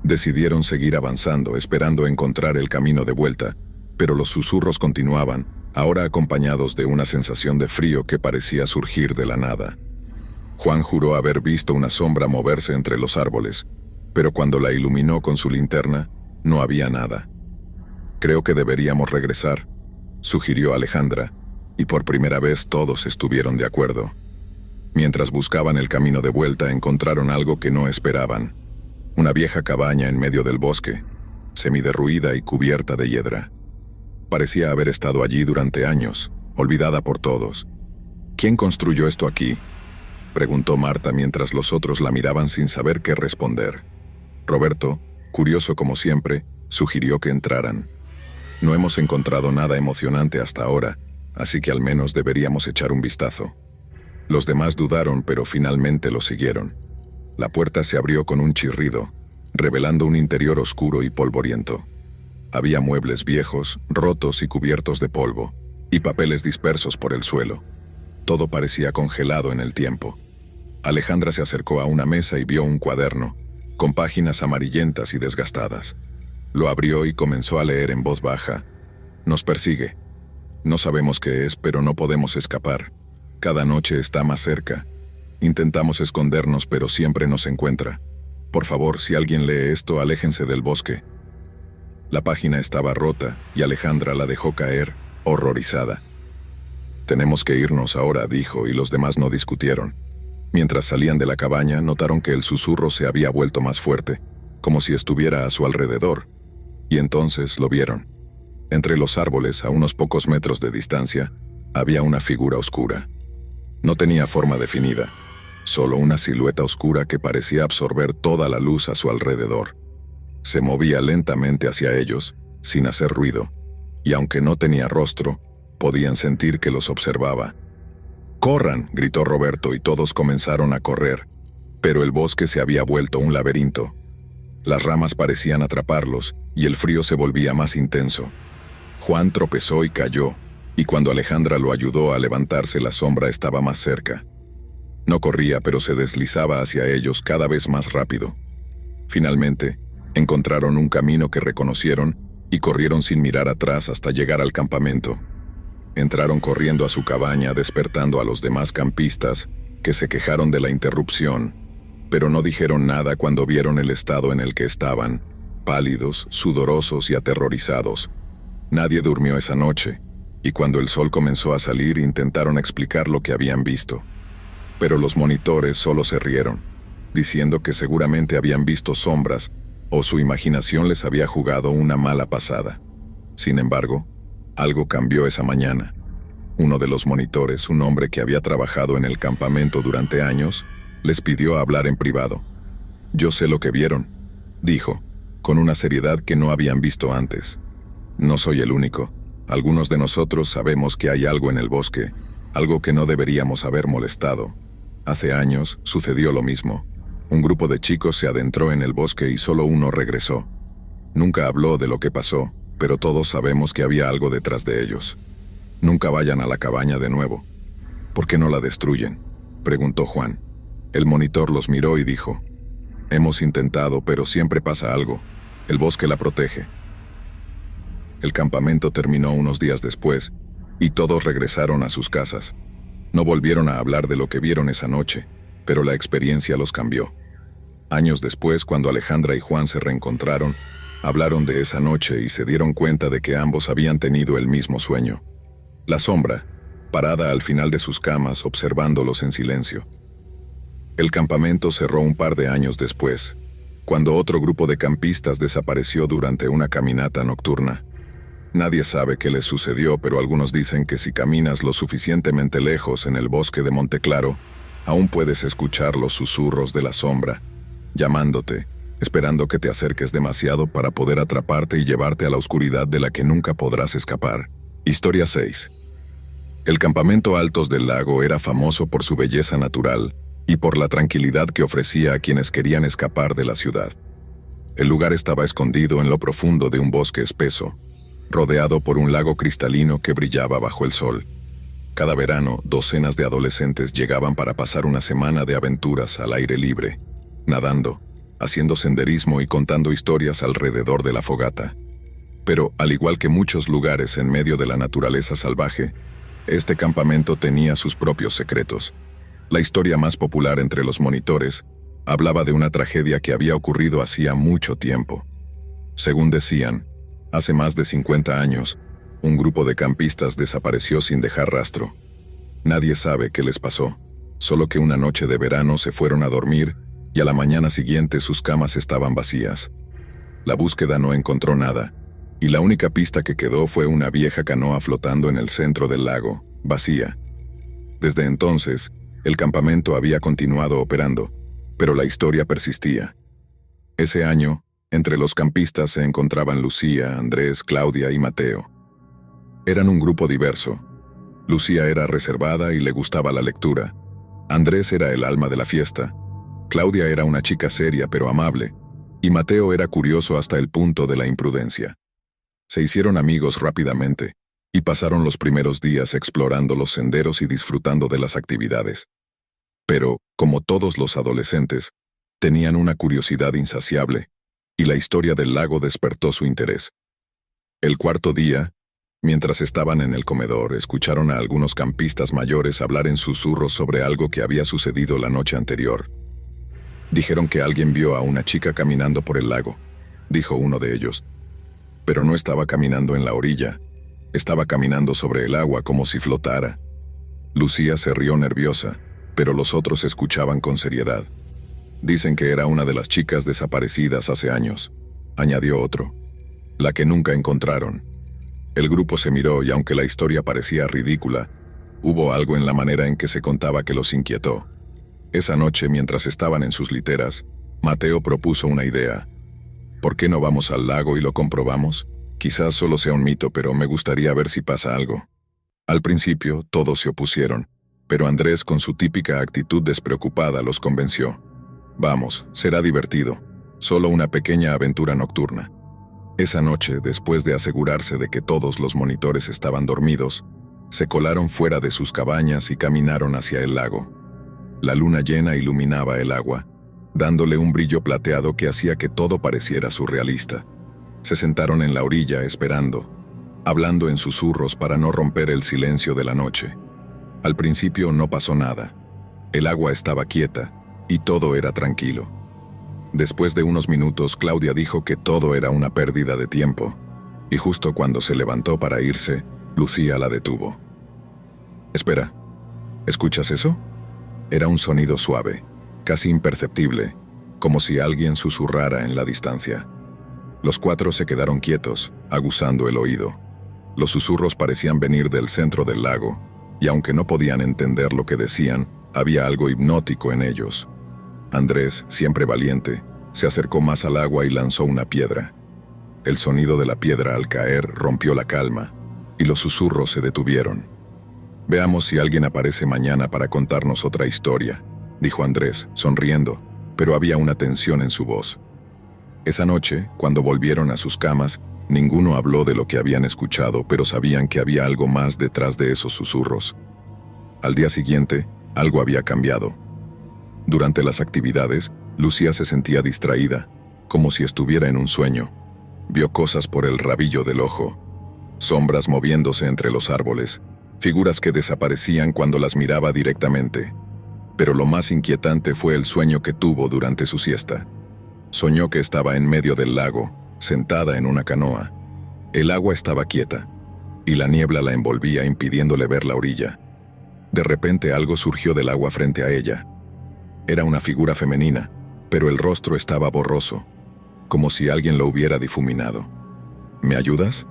Decidieron seguir avanzando, esperando encontrar el camino de vuelta, pero los susurros continuaban, ahora acompañados de una sensación de frío que parecía surgir de la nada. Juan juró haber visto una sombra moverse entre los árboles, pero cuando la iluminó con su linterna, no había nada. «Creo que deberíamos regresar», sugirió Alejandra, y por primera vez todos estuvieron de acuerdo. Mientras buscaban el camino de vuelta, encontraron algo que no esperaban. Una vieja cabaña en medio del bosque, semiderruida y cubierta de hiedra. Parecía haber estado allí durante años, olvidada por todos. «¿Quién construyó esto aquí?», preguntó Marta mientras los otros la miraban sin saber qué responder. Roberto, curioso como siempre, sugirió que entraran. «No hemos encontrado nada emocionante hasta ahora, así que al menos deberíamos echar un vistazo». Los demás dudaron, pero finalmente lo siguieron. La puerta se abrió con un chirrido, revelando un interior oscuro y polvoriento. Había muebles viejos, rotos y cubiertos de polvo, y papeles dispersos por el suelo. Todo parecía congelado en el tiempo. Alejandra se acercó a una mesa y vio un cuaderno, con páginas amarillentas y desgastadas. Lo abrió y comenzó a leer en voz baja. «Nos persigue. No sabemos qué es, pero no podemos escapar. Cada noche está más cerca. Intentamos escondernos, pero siempre nos encuentra. Por favor, si alguien lee esto, aléjense del bosque». La página estaba rota y Alejandra la dejó caer, horrorizada. «Tenemos que irnos ahora», dijo, y los demás no discutieron. Mientras salían de la cabaña, notaron que el susurro se había vuelto más fuerte, como si estuviera a su alrededor, y entonces lo vieron. Entre los árboles, a unos pocos metros de distancia, había una figura oscura. No tenía forma definida, solo una silueta oscura que parecía absorber toda la luz a su alrededor. Se movía lentamente hacia ellos, sin hacer ruido, y aunque no tenía rostro, podían sentir que los observaba. «¡Corran!», gritó Roberto, y todos comenzaron a correr, pero el bosque se había vuelto un laberinto. Las ramas parecían atraparlos, y el frío se volvía más intenso. Juan tropezó y cayó, y cuando Alejandra lo ayudó a levantarse, la sombra estaba más cerca. No corría, pero se deslizaba hacia ellos cada vez más rápido. Finalmente, encontraron un camino que reconocieron y corrieron sin mirar atrás hasta llegar al campamento. Entraron corriendo a su cabaña, despertando a los demás campistas, que se quejaron de la interrupción, pero no dijeron nada cuando vieron el estado en el que estaban. pálidos, sudorosos y aterrorizados. Nadie durmió esa noche, y cuando el sol comenzó a salir intentaron explicar lo que habían visto. Pero los monitores solo se rieron, diciendo que seguramente habían visto sombras o su imaginación les había jugado una mala pasada. Sin embargo, algo cambió esa mañana. Uno de los monitores, un hombre que había trabajado en el campamento durante años, les pidió hablar en privado. «Yo sé lo que vieron», dijo, con una seriedad que no habían visto antes. «No soy el único. Algunos de nosotros sabemos que hay algo en el bosque, algo que no deberíamos haber molestado. Hace años sucedió lo mismo. Un grupo de chicos se adentró en el bosque y solo uno regresó. Nunca habló de lo que pasó, pero todos sabemos que había algo detrás de ellos. Nunca vayan a la cabaña de nuevo». «¿Por qué no la destruyen?», preguntó Juan. El monitor los miró y dijo: «Hemos intentado, pero siempre pasa algo. El bosque la protege». El campamento terminó unos días después, y todos regresaron a sus casas. No volvieron a hablar de lo que vieron esa noche, pero la experiencia los cambió. Años después, cuando Alejandra y Juan se reencontraron, hablaron de esa noche y se dieron cuenta de que ambos habían tenido el mismo sueño. La sombra, parada al final de sus camas observándolos en silencio. El campamento cerró un par de años después, cuando otro grupo de campistas desapareció durante una caminata nocturna. Nadie sabe qué les sucedió, pero algunos dicen que si caminas lo suficientemente lejos en el bosque de Monteclaro, aún puedes escuchar los susurros de la sombra, llamándote, esperando que te acerques demasiado para poder atraparte y llevarte a la oscuridad de la que nunca podrás escapar. Historia 6. El campamento Altos del Lago era famoso por su belleza natural y por la tranquilidad que ofrecía a quienes querían escapar de la ciudad. El lugar estaba escondido en lo profundo de un bosque espeso, rodeado por un lago cristalino que brillaba bajo el sol. Cada verano, docenas de adolescentes llegaban para pasar una semana de aventuras al aire libre, nadando, haciendo senderismo y contando historias alrededor de la fogata. Pero, al igual que muchos lugares en medio de la naturaleza salvaje, este campamento tenía sus propios secretos. La historia más popular entre los monitores hablaba de una tragedia que había ocurrido hacía mucho tiempo. Según decían, hace más de 50 años, un grupo de campistas desapareció sin dejar rastro. Nadie sabe qué les pasó, solo que una noche de verano se fueron a dormir y a la mañana siguiente sus camas estaban vacías. La búsqueda no encontró nada, y la única pista que quedó fue una vieja canoa flotando en el centro del lago, vacía. Desde entonces, el campamento había continuado operando, pero la historia persistía. Ese año, entre los campistas se encontraban Lucía, Andrés, Claudia y Mateo. Eran un grupo diverso. Lucía era reservada y le gustaba la lectura. Andrés era el alma de la fiesta. Claudia era una chica seria pero amable, y Mateo era curioso hasta el punto de la imprudencia. Se hicieron amigos rápidamente, y pasaron los primeros días explorando los senderos y disfrutando de las actividades. Pero, como todos los adolescentes, tenían una curiosidad insaciable, y la historia del lago despertó su interés. El cuarto día, mientras estaban en el comedor, escucharon a algunos campistas mayores hablar en susurros sobre algo que había sucedido la noche anterior. Dijeron que alguien vio a una chica caminando por el lago, dijo uno de ellos. Pero no estaba caminando en la orilla, estaba caminando sobre el agua como si flotara. Lucía se rió nerviosa, pero los otros escuchaban con seriedad. Dicen que era una de las chicas desaparecidas hace años, añadió otro. La que nunca encontraron. El grupo se miró y aunque la historia parecía ridícula, hubo algo en la manera en que se contaba que los inquietó. Esa noche, mientras estaban en sus literas, Mateo propuso una idea. ¿Por qué no vamos al lago y lo comprobamos? Quizás solo sea un mito, pero me gustaría ver si pasa algo. Al principio, todos se opusieron, pero Andrés, con su típica actitud despreocupada, los convenció. Vamos, será divertido. Solo una pequeña aventura nocturna. Esa noche, después de asegurarse de que todos los monitores estaban dormidos, se colaron fuera de sus cabañas y caminaron hacia el lago. La luna llena iluminaba el agua, dándole un brillo plateado que hacía que todo pareciera surrealista. Se sentaron en la orilla esperando, hablando en susurros para no romper el silencio de la noche. Al principio no pasó nada. El agua estaba quieta y todo era tranquilo. Después de unos minutos, Claudia dijo que todo era una pérdida de tiempo, y justo cuando se levantó para irse, Lucía la detuvo. «Espera, ¿escuchas eso?» Era un sonido suave, casi imperceptible, como si alguien susurrara en la distancia. Los cuatro se quedaron quietos, aguzando el oído. Los susurros parecían venir del centro del lago, y aunque no podían entender lo que decían, había algo hipnótico en ellos. Andrés, siempre valiente, se acercó más al agua y lanzó una piedra. El sonido de la piedra al caer rompió la calma, y los susurros se detuvieron. «Veamos si alguien aparece mañana para contarnos otra historia», dijo Andrés, sonriendo, pero había una tensión en su voz. Esa noche, cuando volvieron a sus camas, ninguno habló de lo que habían escuchado, pero sabían que había algo más detrás de esos susurros. Al día siguiente, algo había cambiado. Durante las actividades, Lucía se sentía distraída, como si estuviera en un sueño. Vio cosas por el rabillo del ojo, sombras moviéndose entre los árboles, figuras que desaparecían cuando las miraba directamente. Pero lo más inquietante fue el sueño que tuvo durante su siesta. Soñó que estaba en medio del lago, sentada en una canoa. El agua estaba quieta, y la niebla la envolvía impidiéndole ver la orilla. De repente algo surgió del agua frente a ella. Era una figura femenina, pero el rostro estaba borroso, como si alguien lo hubiera difuminado. «¿Me ayudas?»,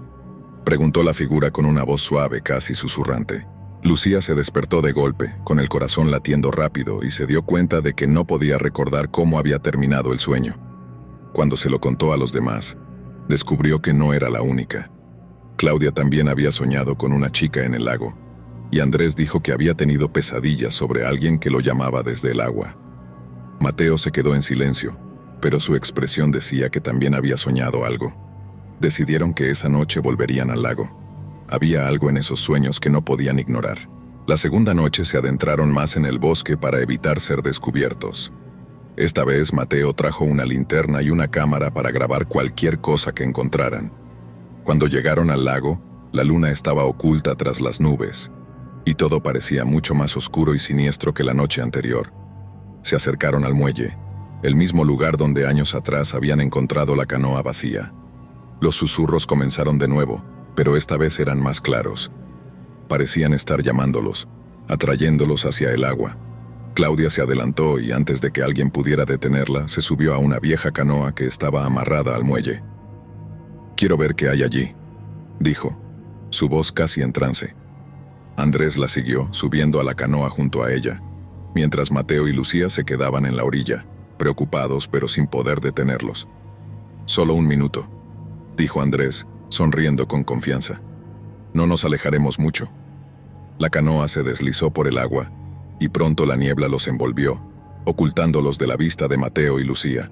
preguntó la figura con una voz suave, casi susurrante. Lucía se despertó de golpe, con el corazón latiendo rápido, y se dio cuenta de que no podía recordar cómo había terminado el sueño. Cuando se lo contó a los demás, descubrió que no era la única. Claudia también había soñado con una chica en el lago, y Andrés dijo que había tenido pesadillas sobre alguien que lo llamaba desde el agua. Mateo se quedó en silencio, pero su expresión decía que también había soñado algo. Decidieron que esa noche volverían al lago. Había algo en esos sueños que no podían ignorar. La segunda noche se adentraron más en el bosque para evitar ser descubiertos. Esta vez Mateo trajo una linterna y una cámara para grabar cualquier cosa que encontraran. Cuando llegaron al lago, la luna estaba oculta tras las nubes, y todo parecía mucho más oscuro y siniestro que la noche anterior. Se acercaron al muelle, el mismo lugar donde años atrás habían encontrado la canoa vacía. Los susurros comenzaron de nuevo, pero esta vez eran más claros. Parecían estar llamándolos, atrayéndolos hacia el agua. Claudia se adelantó y antes de que alguien pudiera detenerla, se subió a una vieja canoa que estaba amarrada al muelle. «Quiero ver qué hay allí», dijo, su voz casi en trance. Andrés la siguió, subiendo a la canoa junto a ella, mientras Mateo y Lucía se quedaban en la orilla, preocupados pero sin poder detenerlos. «Solo un minuto», dijo Andrés, sonriendo con confianza. «No nos alejaremos mucho». La canoa se deslizó por el agua, y pronto la niebla los envolvió, ocultándolos de la vista de Mateo y Lucía.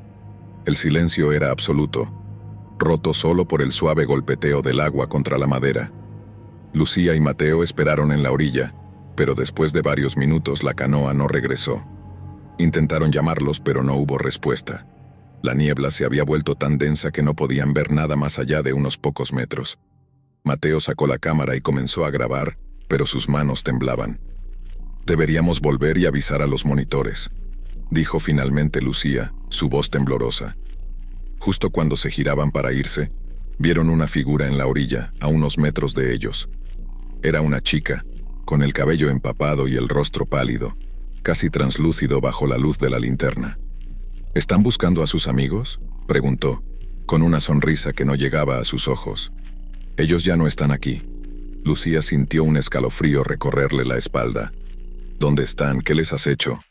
El silencio era absoluto, roto solo por el suave golpeteo del agua contra la madera. Lucía y Mateo esperaron en la orilla, pero después de varios minutos la canoa no regresó. Intentaron llamarlos, pero no hubo respuesta. La niebla se había vuelto tan densa que no podían ver nada más allá de unos pocos metros. Mateo sacó la cámara y comenzó a grabar, pero sus manos temblaban. «Deberíamos volver y avisar a los monitores», dijo finalmente Lucía, su voz temblorosa. Justo cuando se giraban para irse, vieron una figura en la orilla, a unos metros de ellos. Era una chica, con el cabello empapado y el rostro pálido, casi translúcido bajo la luz de la linterna. «¿Están buscando a sus amigos?», preguntó, con una sonrisa que no llegaba a sus ojos. «Ellos ya no están aquí». Lucía sintió un escalofrío recorrerle la espalda. «¿Dónde están? ¿Qué les has hecho?».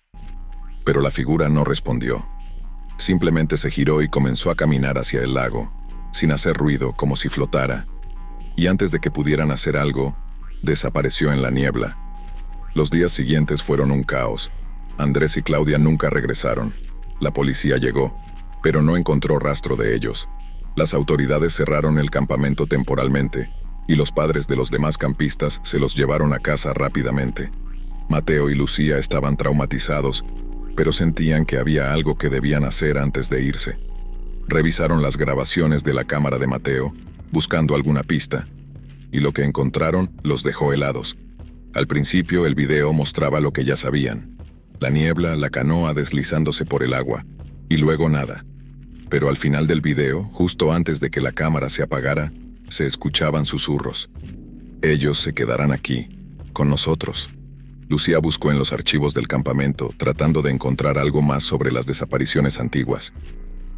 Pero la figura no respondió. Simplemente se giró y comenzó a caminar hacia el lago, sin hacer ruido, como si flotara. Y antes de que pudieran hacer algo, desapareció en la niebla. Los días siguientes fueron un caos. Andrés y Claudia nunca regresaron. La policía llegó, pero no encontró rastro de ellos. Las autoridades cerraron el campamento temporalmente, y los padres de los demás campistas se los llevaron a casa rápidamente. Mateo y Lucía estaban traumatizados, pero sentían que había algo que debían hacer antes de irse. Revisaron las grabaciones de la cámara de Mateo, buscando alguna pista, y lo que encontraron los dejó helados. Al principio el video mostraba lo que ya sabían: la niebla, la canoa deslizándose por el agua, y luego nada. Pero al final del video, justo antes de que la cámara se apagara, se escuchaban susurros. Ellos se quedarán aquí, con nosotros. Lucía buscó en los archivos del campamento, tratando de encontrar algo más sobre las desapariciones antiguas.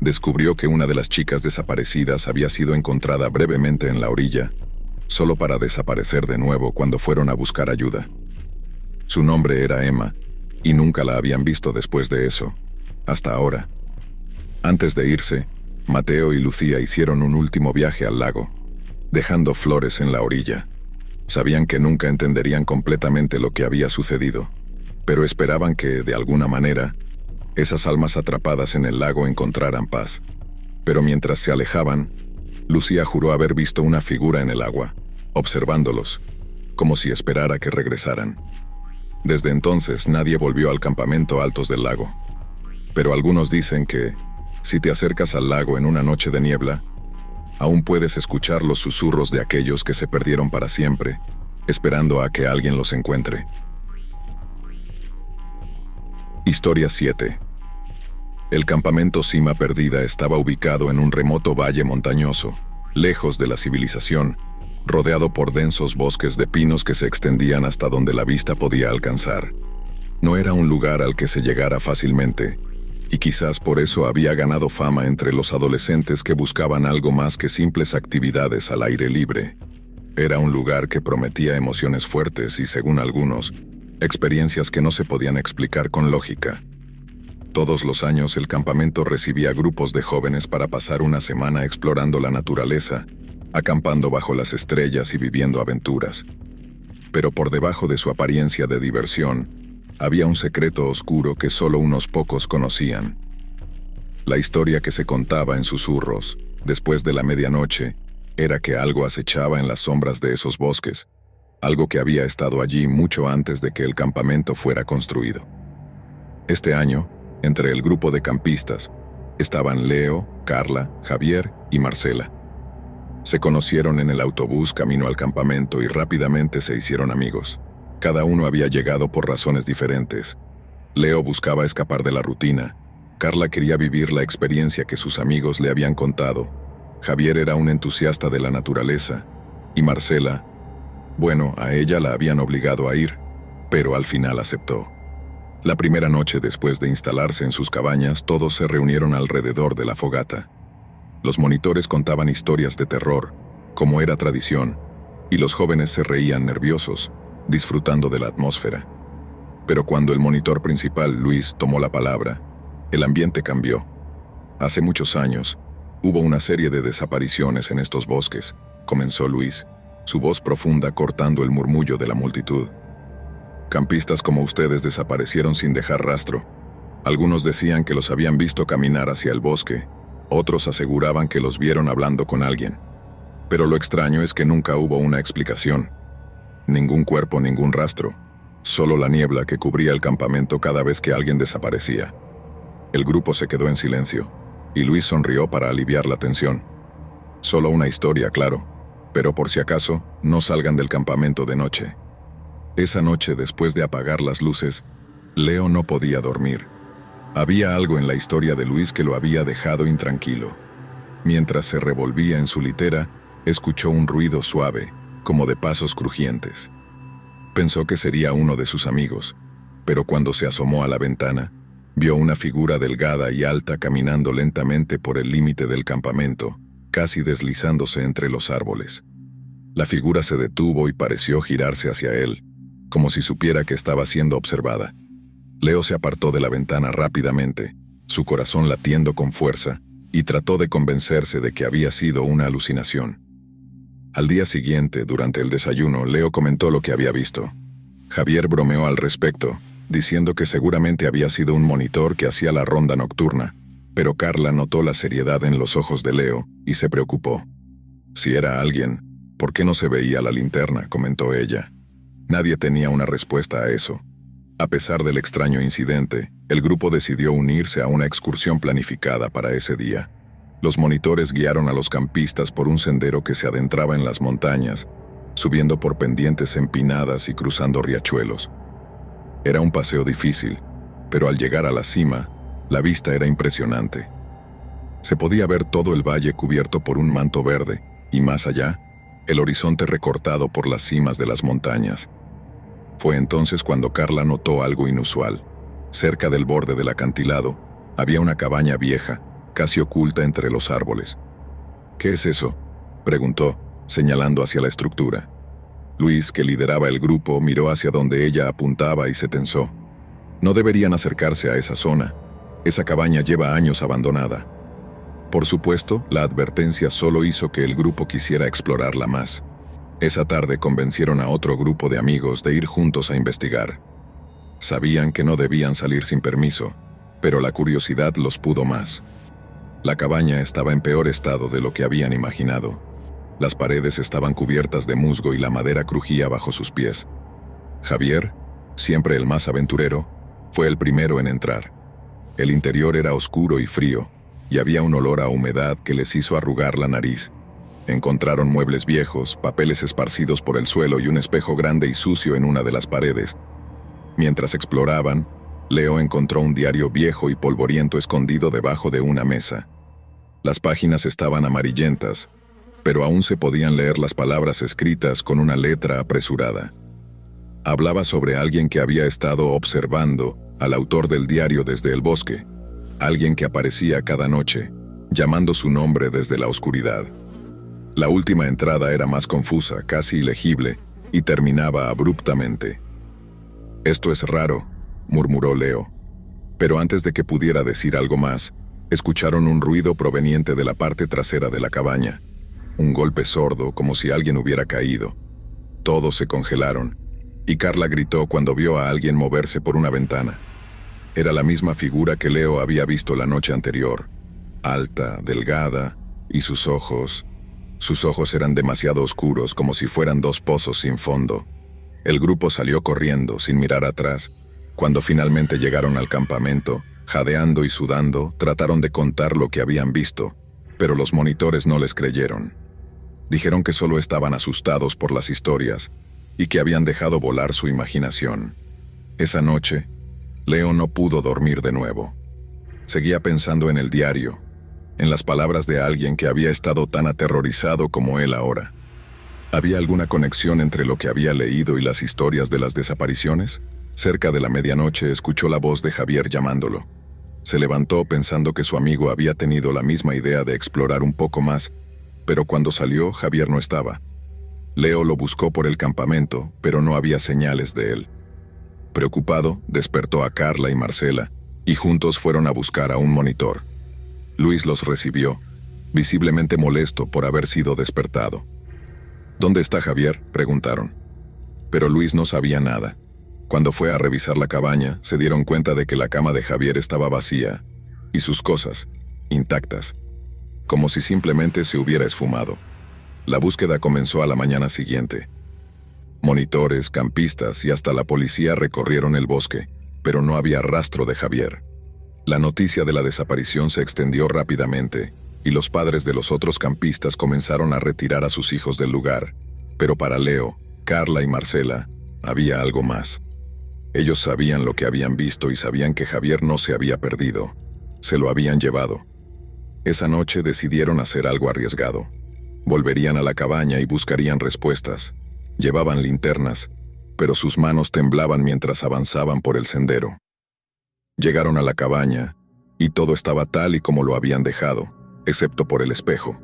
Descubrió que una de las chicas desaparecidas había sido encontrada brevemente en la orilla, solo para desaparecer de nuevo cuando fueron a buscar ayuda. Su nombre era Emma, y nunca la habían visto después de eso, hasta ahora. Antes de irse, Mateo y Lucía hicieron un último viaje al lago, dejando flores en la orilla. Sabían que nunca entenderían completamente lo que había sucedido, pero esperaban que, de alguna manera, esas almas atrapadas en el lago encontraran paz. Pero mientras se alejaban, Lucía juró haber visto una figura en el agua, observándolos, como si esperara que regresaran. Desde entonces nadie volvió al campamento Altos del Lago. Pero algunos dicen que, si te acercas al lago en una noche de niebla, aún puedes escuchar los susurros de aquellos que se perdieron para siempre, esperando a que alguien los encuentre. Historia 7. El campamento Cima Perdida estaba ubicado en un remoto valle montañoso, lejos de la civilización, rodeado por densos bosques de pinos que se extendían hasta donde la vista podía alcanzar. No era un lugar al que se llegara fácilmente, y quizás por eso había ganado fama entre los adolescentes que buscaban algo más que simples actividades al aire libre. Era un lugar que prometía emociones fuertes y, según algunos, experiencias que no se podían explicar con lógica. Todos los años el campamento recibía grupos de jóvenes para pasar una semana explorando la naturaleza, acampando bajo las estrellas y viviendo aventuras. Pero por debajo de su apariencia de diversión, había un secreto oscuro que solo unos pocos conocían. La historia que se contaba en susurros, después de la medianoche, era que algo acechaba en las sombras de esos bosques, algo que había estado allí mucho antes de que el campamento fuera construido. Este año, entre el grupo de campistas, estaban Leo, Carla, Javier y Marcela. Se conocieron en el autobús camino al campamento y rápidamente se hicieron amigos. Cada uno había llegado por razones diferentes. Leo buscaba escapar de la rutina. Carla quería vivir la experiencia que sus amigos le habían contado. Javier era un entusiasta de la naturaleza. Y Marcela, bueno, a ella la habían obligado a ir, pero al final aceptó. La primera noche después de instalarse en sus cabañas, todos se reunieron alrededor de la fogata. Los monitores contaban historias de terror, como era tradición, y los jóvenes se reían nerviosos, disfrutando de la atmósfera. Pero cuando el monitor principal, Luis, tomó la palabra, el ambiente cambió. Hace muchos años, hubo una serie de desapariciones en estos bosques, comenzó Luis, su voz profunda cortando el murmullo de la multitud. Campistas como ustedes desaparecieron sin dejar rastro. Algunos decían que los habían visto caminar hacia el bosque, otros aseguraban que los vieron hablando con alguien. Pero lo extraño es que nunca hubo una explicación. Ningún cuerpo, ningún rastro. Solo la niebla que cubría el campamento cada vez que alguien desaparecía. El grupo se quedó en silencio, y Luis sonrió para aliviar la tensión. Solo una historia, claro, pero por si acaso, no salgan del campamento de noche. Esa noche, después de apagar las luces, Leo no podía dormir. Había algo en la historia de Luis que lo había dejado intranquilo. Mientras se revolvía en su litera, escuchó un ruido suave, como de pasos crujientes. Pensó que sería uno de sus amigos, pero cuando se asomó a la ventana, vio una figura delgada y alta caminando lentamente por el límite del campamento, casi deslizándose entre los árboles. La figura se detuvo y pareció girarse hacia él, como si supiera que estaba siendo observada. Leo se apartó de la ventana rápidamente, su corazón latiendo con fuerza, y trató de convencerse de que había sido una alucinación. Al día siguiente, durante el desayuno, Leo comentó lo que había visto. Javier bromeó al respecto, diciendo que seguramente había sido un monitor que hacía la ronda nocturna, pero Carla notó la seriedad en los ojos de Leo y se preocupó. Si era alguien, ¿por qué no se veía la linterna?, comentó ella. Nadie tenía una respuesta a eso. A pesar del extraño incidente, el grupo decidió unirse a una excursión planificada para ese día. Los monitores guiaron a los campistas por un sendero que se adentraba en las montañas, subiendo por pendientes empinadas y cruzando riachuelos. Era un paseo difícil, pero al llegar a la cima, la vista era impresionante. Se podía ver todo el valle cubierto por un manto verde, y más allá, el horizonte recortado por las cimas de las montañas. Fue entonces cuando Carla notó algo inusual. Cerca del borde del acantilado, había una cabaña vieja, casi oculta entre los árboles. «¿Qué es eso?», preguntó, señalando hacia la estructura. Luis, que lideraba el grupo, miró hacia donde ella apuntaba y se tensó. No deberían acercarse a esa zona. Esa cabaña lleva años abandonada. Por supuesto, la advertencia solo hizo que el grupo quisiera explorarla más. Esa tarde convencieron a otro grupo de amigos de ir juntos a investigar. Sabían que no debían salir sin permiso, pero la curiosidad los pudo más. La cabaña estaba en peor estado de lo que habían imaginado. Las paredes estaban cubiertas de musgo y la madera crujía bajo sus pies. Javier, siempre el más aventurero, fue el primero en entrar. El interior era oscuro y frío, y había un olor a humedad que les hizo arrugar la nariz. Encontraron muebles viejos, papeles esparcidos por el suelo y un espejo grande y sucio en una de las paredes. Mientras exploraban, Leo encontró un diario viejo y polvoriento escondido debajo de una mesa. Las páginas estaban amarillentas, pero aún se podían leer las palabras escritas con una letra apresurada. Hablaba sobre alguien que había estado observando al autor del diario desde el bosque, alguien que aparecía cada noche, llamando su nombre desde la oscuridad. La última entrada era más confusa, casi ilegible, y terminaba abruptamente. «Esto es raro», murmuró Leo. Pero antes de que pudiera decir algo más, escucharon un ruido proveniente de la parte trasera de la cabaña. Un golpe sordo, como si alguien hubiera caído. Todos se congelaron, y Carla gritó cuando vio a alguien moverse por una ventana. Era la misma figura que Leo había visto la noche anterior. Alta, delgada, y sus ojos eran demasiado oscuros, como si fueran dos pozos sin fondo. El grupo salió corriendo, sin mirar atrás. Cuando finalmente llegaron al campamento, jadeando y sudando, trataron de contar lo que habían visto, pero los monitores no les creyeron. Dijeron que solo estaban asustados por las historias y que habían dejado volar su imaginación. Esa noche, Leo no pudo dormir de nuevo. Seguía pensando en el diario, en las palabras de alguien que había estado tan aterrorizado como él ahora. ¿Había alguna conexión entre lo que había leído y las historias de las desapariciones? Cerca de la medianoche escuchó la voz de Javier llamándolo. Se levantó pensando que su amigo había tenido la misma idea de explorar un poco más, pero cuando salió, Javier no estaba. Leo lo buscó por el campamento, pero no había señales de él. Preocupado, despertó a Carla y Marcela, y juntos fueron a buscar a un monitor. Luis los recibió, visiblemente molesto por haber sido despertado. «¿Dónde está Javier?», preguntaron. Pero Luis no sabía nada. Cuando fue a revisar la cabaña, se dieron cuenta de que la cama de Javier estaba vacía, y sus cosas, intactas, como si simplemente se hubiera esfumado. La búsqueda comenzó a la mañana siguiente. Monitores, campistas y hasta la policía recorrieron el bosque, pero no había rastro de Javier. La noticia de la desaparición se extendió rápidamente, y los padres de los otros campistas comenzaron a retirar a sus hijos del lugar. Pero para Leo, Carla y Marcela, había algo más. Ellos sabían lo que habían visto y sabían que Javier no se había perdido. Se lo habían llevado. Esa noche decidieron hacer algo arriesgado. Volverían a la cabaña y buscarían respuestas. Llevaban linternas, pero sus manos temblaban mientras avanzaban por el sendero. Llegaron a la cabaña, y todo estaba tal y como lo habían dejado, excepto por el espejo.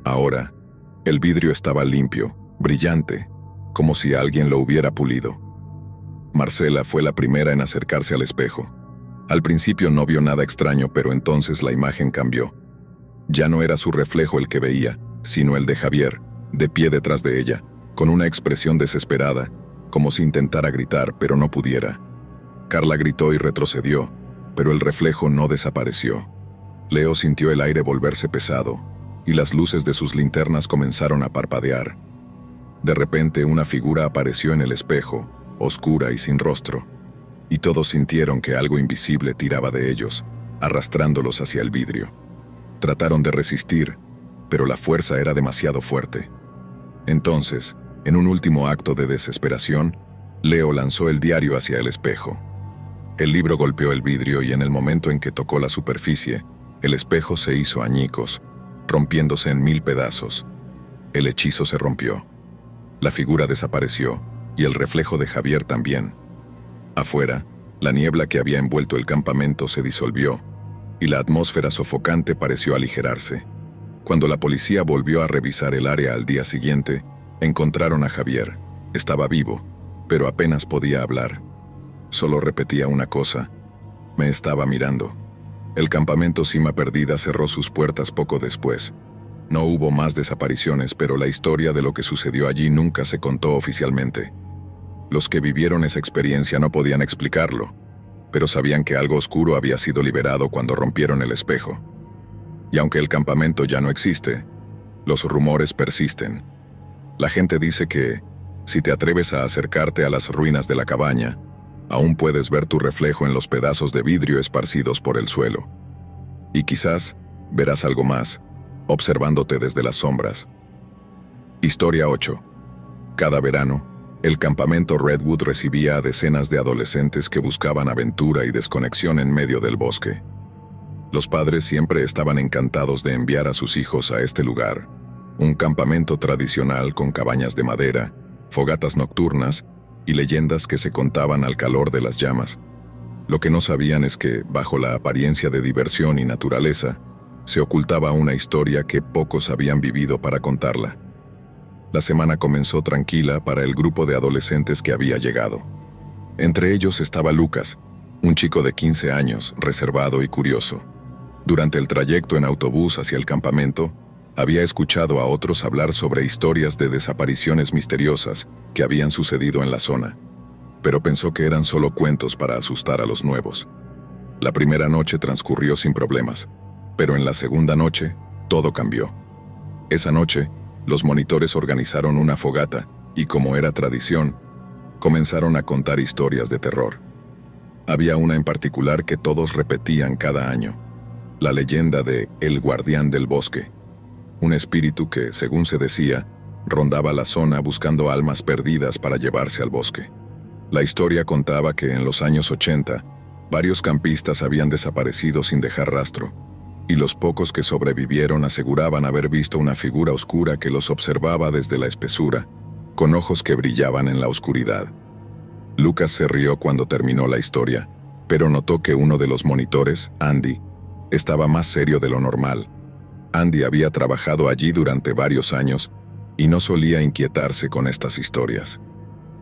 Ahora, el vidrio estaba limpio, brillante, como si alguien lo hubiera pulido. Marcela fue la primera en acercarse al espejo. Al principio no vio nada extraño, pero entonces la imagen cambió. Ya no era su reflejo el que veía, sino el de Javier, de pie detrás de ella, con una expresión desesperada, como si intentara gritar, pero no pudiera. Carla gritó y retrocedió, pero el reflejo no desapareció. Leo sintió el aire volverse pesado, y las luces de sus linternas comenzaron a parpadear. De repente una figura apareció en el espejo, oscura y sin rostro, y todos sintieron que algo invisible tiraba de ellos, arrastrándolos hacia el vidrio. Trataron de resistir, pero la fuerza era demasiado fuerte. Entonces, en un último acto de desesperación, Leo lanzó el diario hacia el espejo. El libro golpeó el vidrio y en el momento en que tocó la superficie, El espejo se hizo añicos, rompiéndose en 1000 pedazos. El hechizo se rompió. La figura desapareció, y el reflejo de Javier también. Afuera, la niebla que había envuelto el campamento se disolvió, y la atmósfera sofocante pareció aligerarse. Cuando la policía volvió a revisar el área al día siguiente, encontraron a Javier. Estaba vivo, pero apenas podía hablar. Solo repetía una cosa: me estaba mirando. El campamento Cima Perdida cerró sus puertas poco después. No hubo más desapariciones, pero la historia de lo que sucedió allí nunca se contó oficialmente. Los que vivieron esa experiencia no podían explicarlo, pero sabían que algo oscuro había sido liberado cuando rompieron el espejo. Y aunque el campamento ya no existe, los rumores persisten. La gente dice que, si te atreves a acercarte a las ruinas de la cabaña, aún puedes ver tu reflejo en los pedazos de vidrio esparcidos por el suelo. Y quizás verás algo más, observándote desde las sombras. Historia 8. Cada verano, el campamento Redwood recibía a decenas de adolescentes que buscaban aventura y desconexión en medio del bosque. Los padres siempre estaban encantados de enviar a sus hijos a este lugar, un campamento tradicional con cabañas de madera, fogatas nocturnas y leyendas que se contaban al calor de las llamas. Lo que no sabían es que, bajo la apariencia de diversión y naturaleza, se ocultaba una historia que pocos habían vivido para contarla. La semana comenzó tranquila para el grupo de adolescentes que había llegado. Entre ellos estaba Lucas, un chico de 15 años, reservado y curioso. Durante el trayecto en autobús hacia el campamento, había escuchado a otros hablar sobre historias de desapariciones misteriosas que habían sucedido en la zona, pero pensó que eran solo cuentos para asustar a los nuevos. La primera noche transcurrió sin problemas, pero en la segunda noche, todo cambió. Esa noche, los monitores organizaron una fogata y, como era tradición, comenzaron a contar historias de terror. Había una en particular que todos repetían cada año: la leyenda de El Guardián del Bosque, un espíritu que, según se decía, rondaba la zona buscando almas perdidas para llevarse al bosque. La historia contaba que en los años 80, varios campistas habían desaparecido sin dejar rastro, y los pocos que sobrevivieron aseguraban haber visto una figura oscura que los observaba desde la espesura, con ojos que brillaban en la oscuridad. Lucas se rió cuando terminó la historia, pero notó que uno de los monitores, Andy, estaba más serio de lo normal. Andy había trabajado allí durante varios años y no solía inquietarse con estas historias.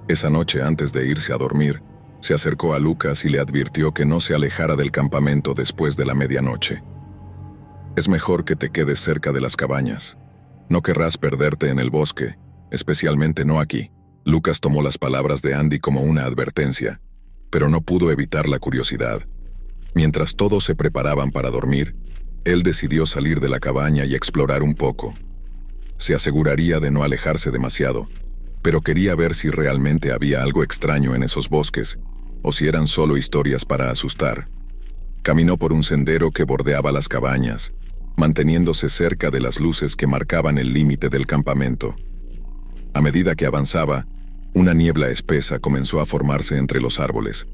Esa noche, antes de irse a dormir, se acercó a Lucas y le advirtió que no se alejara del campamento después de la medianoche. Es mejor que te quedes cerca de las cabañas. No querrás perderte en el bosque, especialmente no aquí. Lucas tomó las palabras de Andy como una advertencia, pero no pudo evitar la curiosidad. Mientras todos se preparaban para dormir, él decidió salir de la cabaña y explorar un poco. Se aseguraría de no alejarse demasiado, pero quería ver si realmente había algo extraño en esos bosques, o si eran solo historias para asustar. Caminó por un sendero que bordeaba las cabañas, manteniéndose cerca de las luces que marcaban el límite del campamento. A medida que avanzaba, una niebla espesa comenzó a formarse entre los árboles,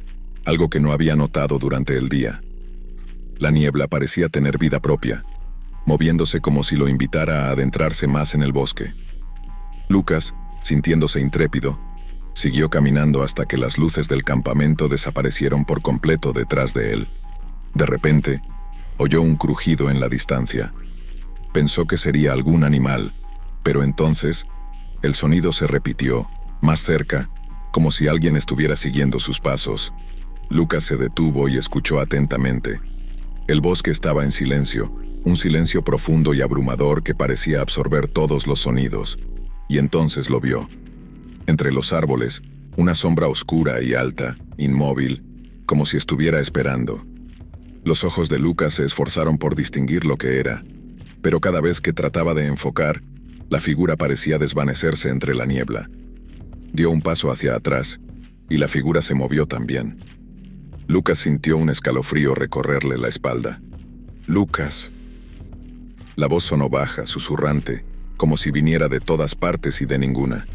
algo que no había notado durante el día. La niebla parecía tener vida propia, moviéndose como si lo invitara a adentrarse más en el bosque. Lucas, sintiéndose intrépido, siguió caminando hasta que las luces del campamento desaparecieron por completo detrás de él. De repente, oyó un crujido en la distancia. Pensó que sería algún animal, pero entonces, el sonido se repitió, más cerca, como si alguien estuviera siguiendo sus pasos. Lucas se detuvo y escuchó atentamente. El bosque estaba en silencio, un silencio profundo y abrumador que parecía absorber todos los sonidos. Y entonces lo vio. Entre los árboles, una sombra oscura y alta, inmóvil, como si estuviera esperando. Los ojos de Lucas se esforzaron por distinguir lo que era, pero cada vez que trataba de enfocar, la figura parecía desvanecerse entre la niebla. Dio un paso hacia atrás, y la figura se movió también. Lucas sintió un escalofrío recorrerle la espalda. «Lucas». La voz sonó baja, susurrante, como si viniera de todas partes y de ninguna.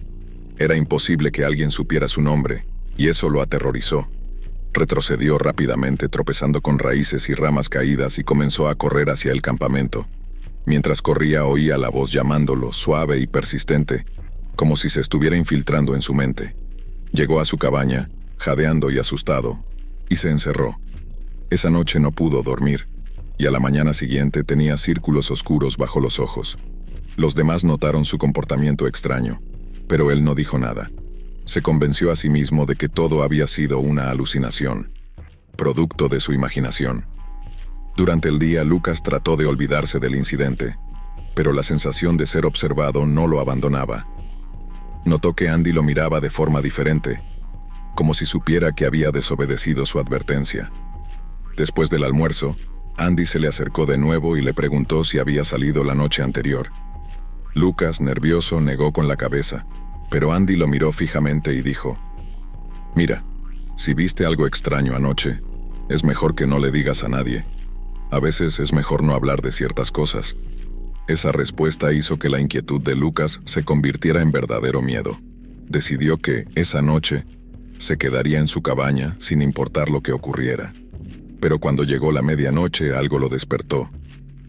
Era imposible que alguien supiera su nombre, y eso lo aterrorizó. Retrocedió rápidamente, tropezando con raíces y ramas caídas, y comenzó a correr hacia el campamento. Mientras corría, oía la voz llamándolo, suave y persistente, como si se estuviera infiltrando en su mente. Llegó a su cabaña, jadeando y asustado, y se encerró. Esa noche no pudo dormir, y a la mañana siguiente tenía círculos oscuros bajo los ojos. Los demás notaron su comportamiento extraño, pero él no dijo nada. Se convenció a sí mismo de que todo había sido una alucinación, producto de su imaginación. Durante el día, Lucas trató de olvidarse del incidente, pero la sensación de ser observado no lo abandonaba. Notó que Andy lo miraba de forma diferente, como si supiera que había desobedecido su advertencia. Después del almuerzo, Andy se le acercó de nuevo y le preguntó si había salido la noche anterior. Lucas, nervioso, negó con la cabeza, pero Andy lo miró fijamente y dijo: «Mira, si viste algo extraño anoche, es mejor que no le digas a nadie. A veces es mejor no hablar de ciertas cosas». Esa respuesta hizo que la inquietud de Lucas se convirtiera en verdadero miedo. Decidió que, esa noche, se quedaría en su cabaña sin importar lo que ocurriera. Pero cuando llegó la medianoche, algo lo despertó.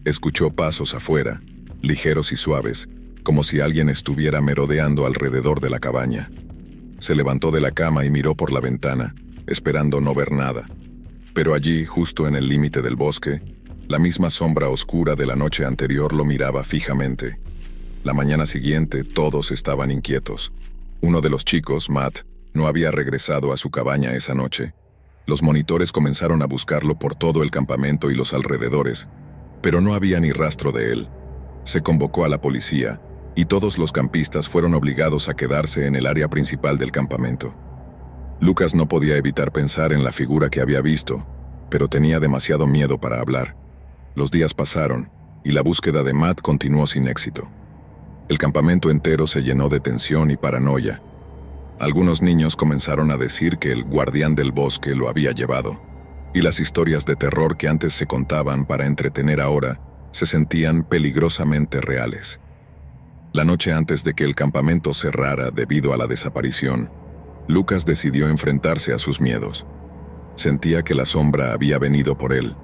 Escuchó pasos afuera, ligeros y suaves, como si alguien estuviera merodeando alrededor de la cabaña. Se levantó de la cama y miró por la ventana, esperando no ver nada. Pero allí, justo en el límite del bosque, la misma sombra oscura de la noche anterior lo miraba fijamente. La mañana siguiente, todos estaban inquietos. Uno de los chicos, Matt, no había regresado a su cabaña esa noche. Los monitores comenzaron a buscarlo por todo el campamento y los alrededores, pero no había ni rastro de él. Se convocó a la policía, y todos los campistas fueron obligados a quedarse en el área principal del campamento. Lucas no podía evitar pensar en la figura que había visto, pero tenía demasiado miedo para hablar. Los días pasaron, y la búsqueda de Matt continuó sin éxito. El campamento entero se llenó de tensión y paranoia. Algunos niños comenzaron a decir que el guardián del bosque lo había llevado, y las historias de terror que antes se contaban para entretener ahora se sentían peligrosamente reales. La noche antes de que el campamento cerrara debido a la desaparición, Lucas decidió enfrentarse a sus miedos. Sentía que la sombra había venido por él,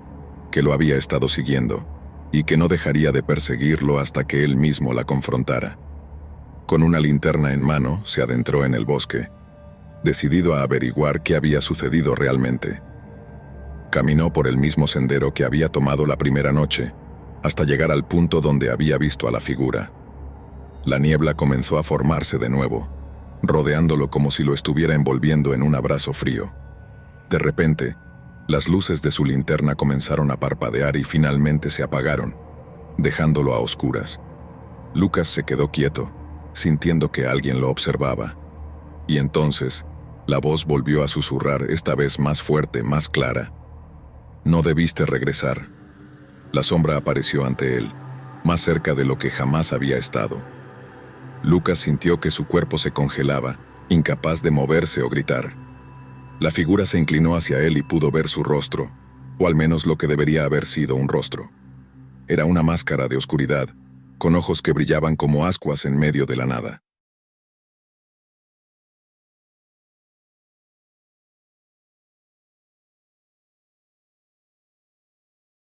que lo había estado siguiendo, y que no dejaría de perseguirlo hasta que él mismo la confrontara. Con una linterna en mano, se adentró en el bosque, decidido a averiguar qué había sucedido realmente. Caminó por el mismo sendero que había tomado la primera noche, hasta llegar al punto donde había visto a la figura. La niebla comenzó a formarse de nuevo, rodeándolo como si lo estuviera envolviendo en un abrazo frío. De repente, las luces de su linterna comenzaron a parpadear y finalmente se apagaron, dejándolo a oscuras. Lucas se quedó quieto, sintiendo que alguien lo observaba. Y entonces, la voz volvió a susurrar, esta vez más fuerte, más clara. «No debiste regresar». La sombra apareció ante él, más cerca de lo que jamás había estado. Lucas sintió que su cuerpo se congelaba, incapaz de moverse o gritar. La figura se inclinó hacia él y pudo ver su rostro, o al menos lo que debería haber sido un rostro. Era una máscara de oscuridad, con ojos que brillaban como ascuas en medio de la nada.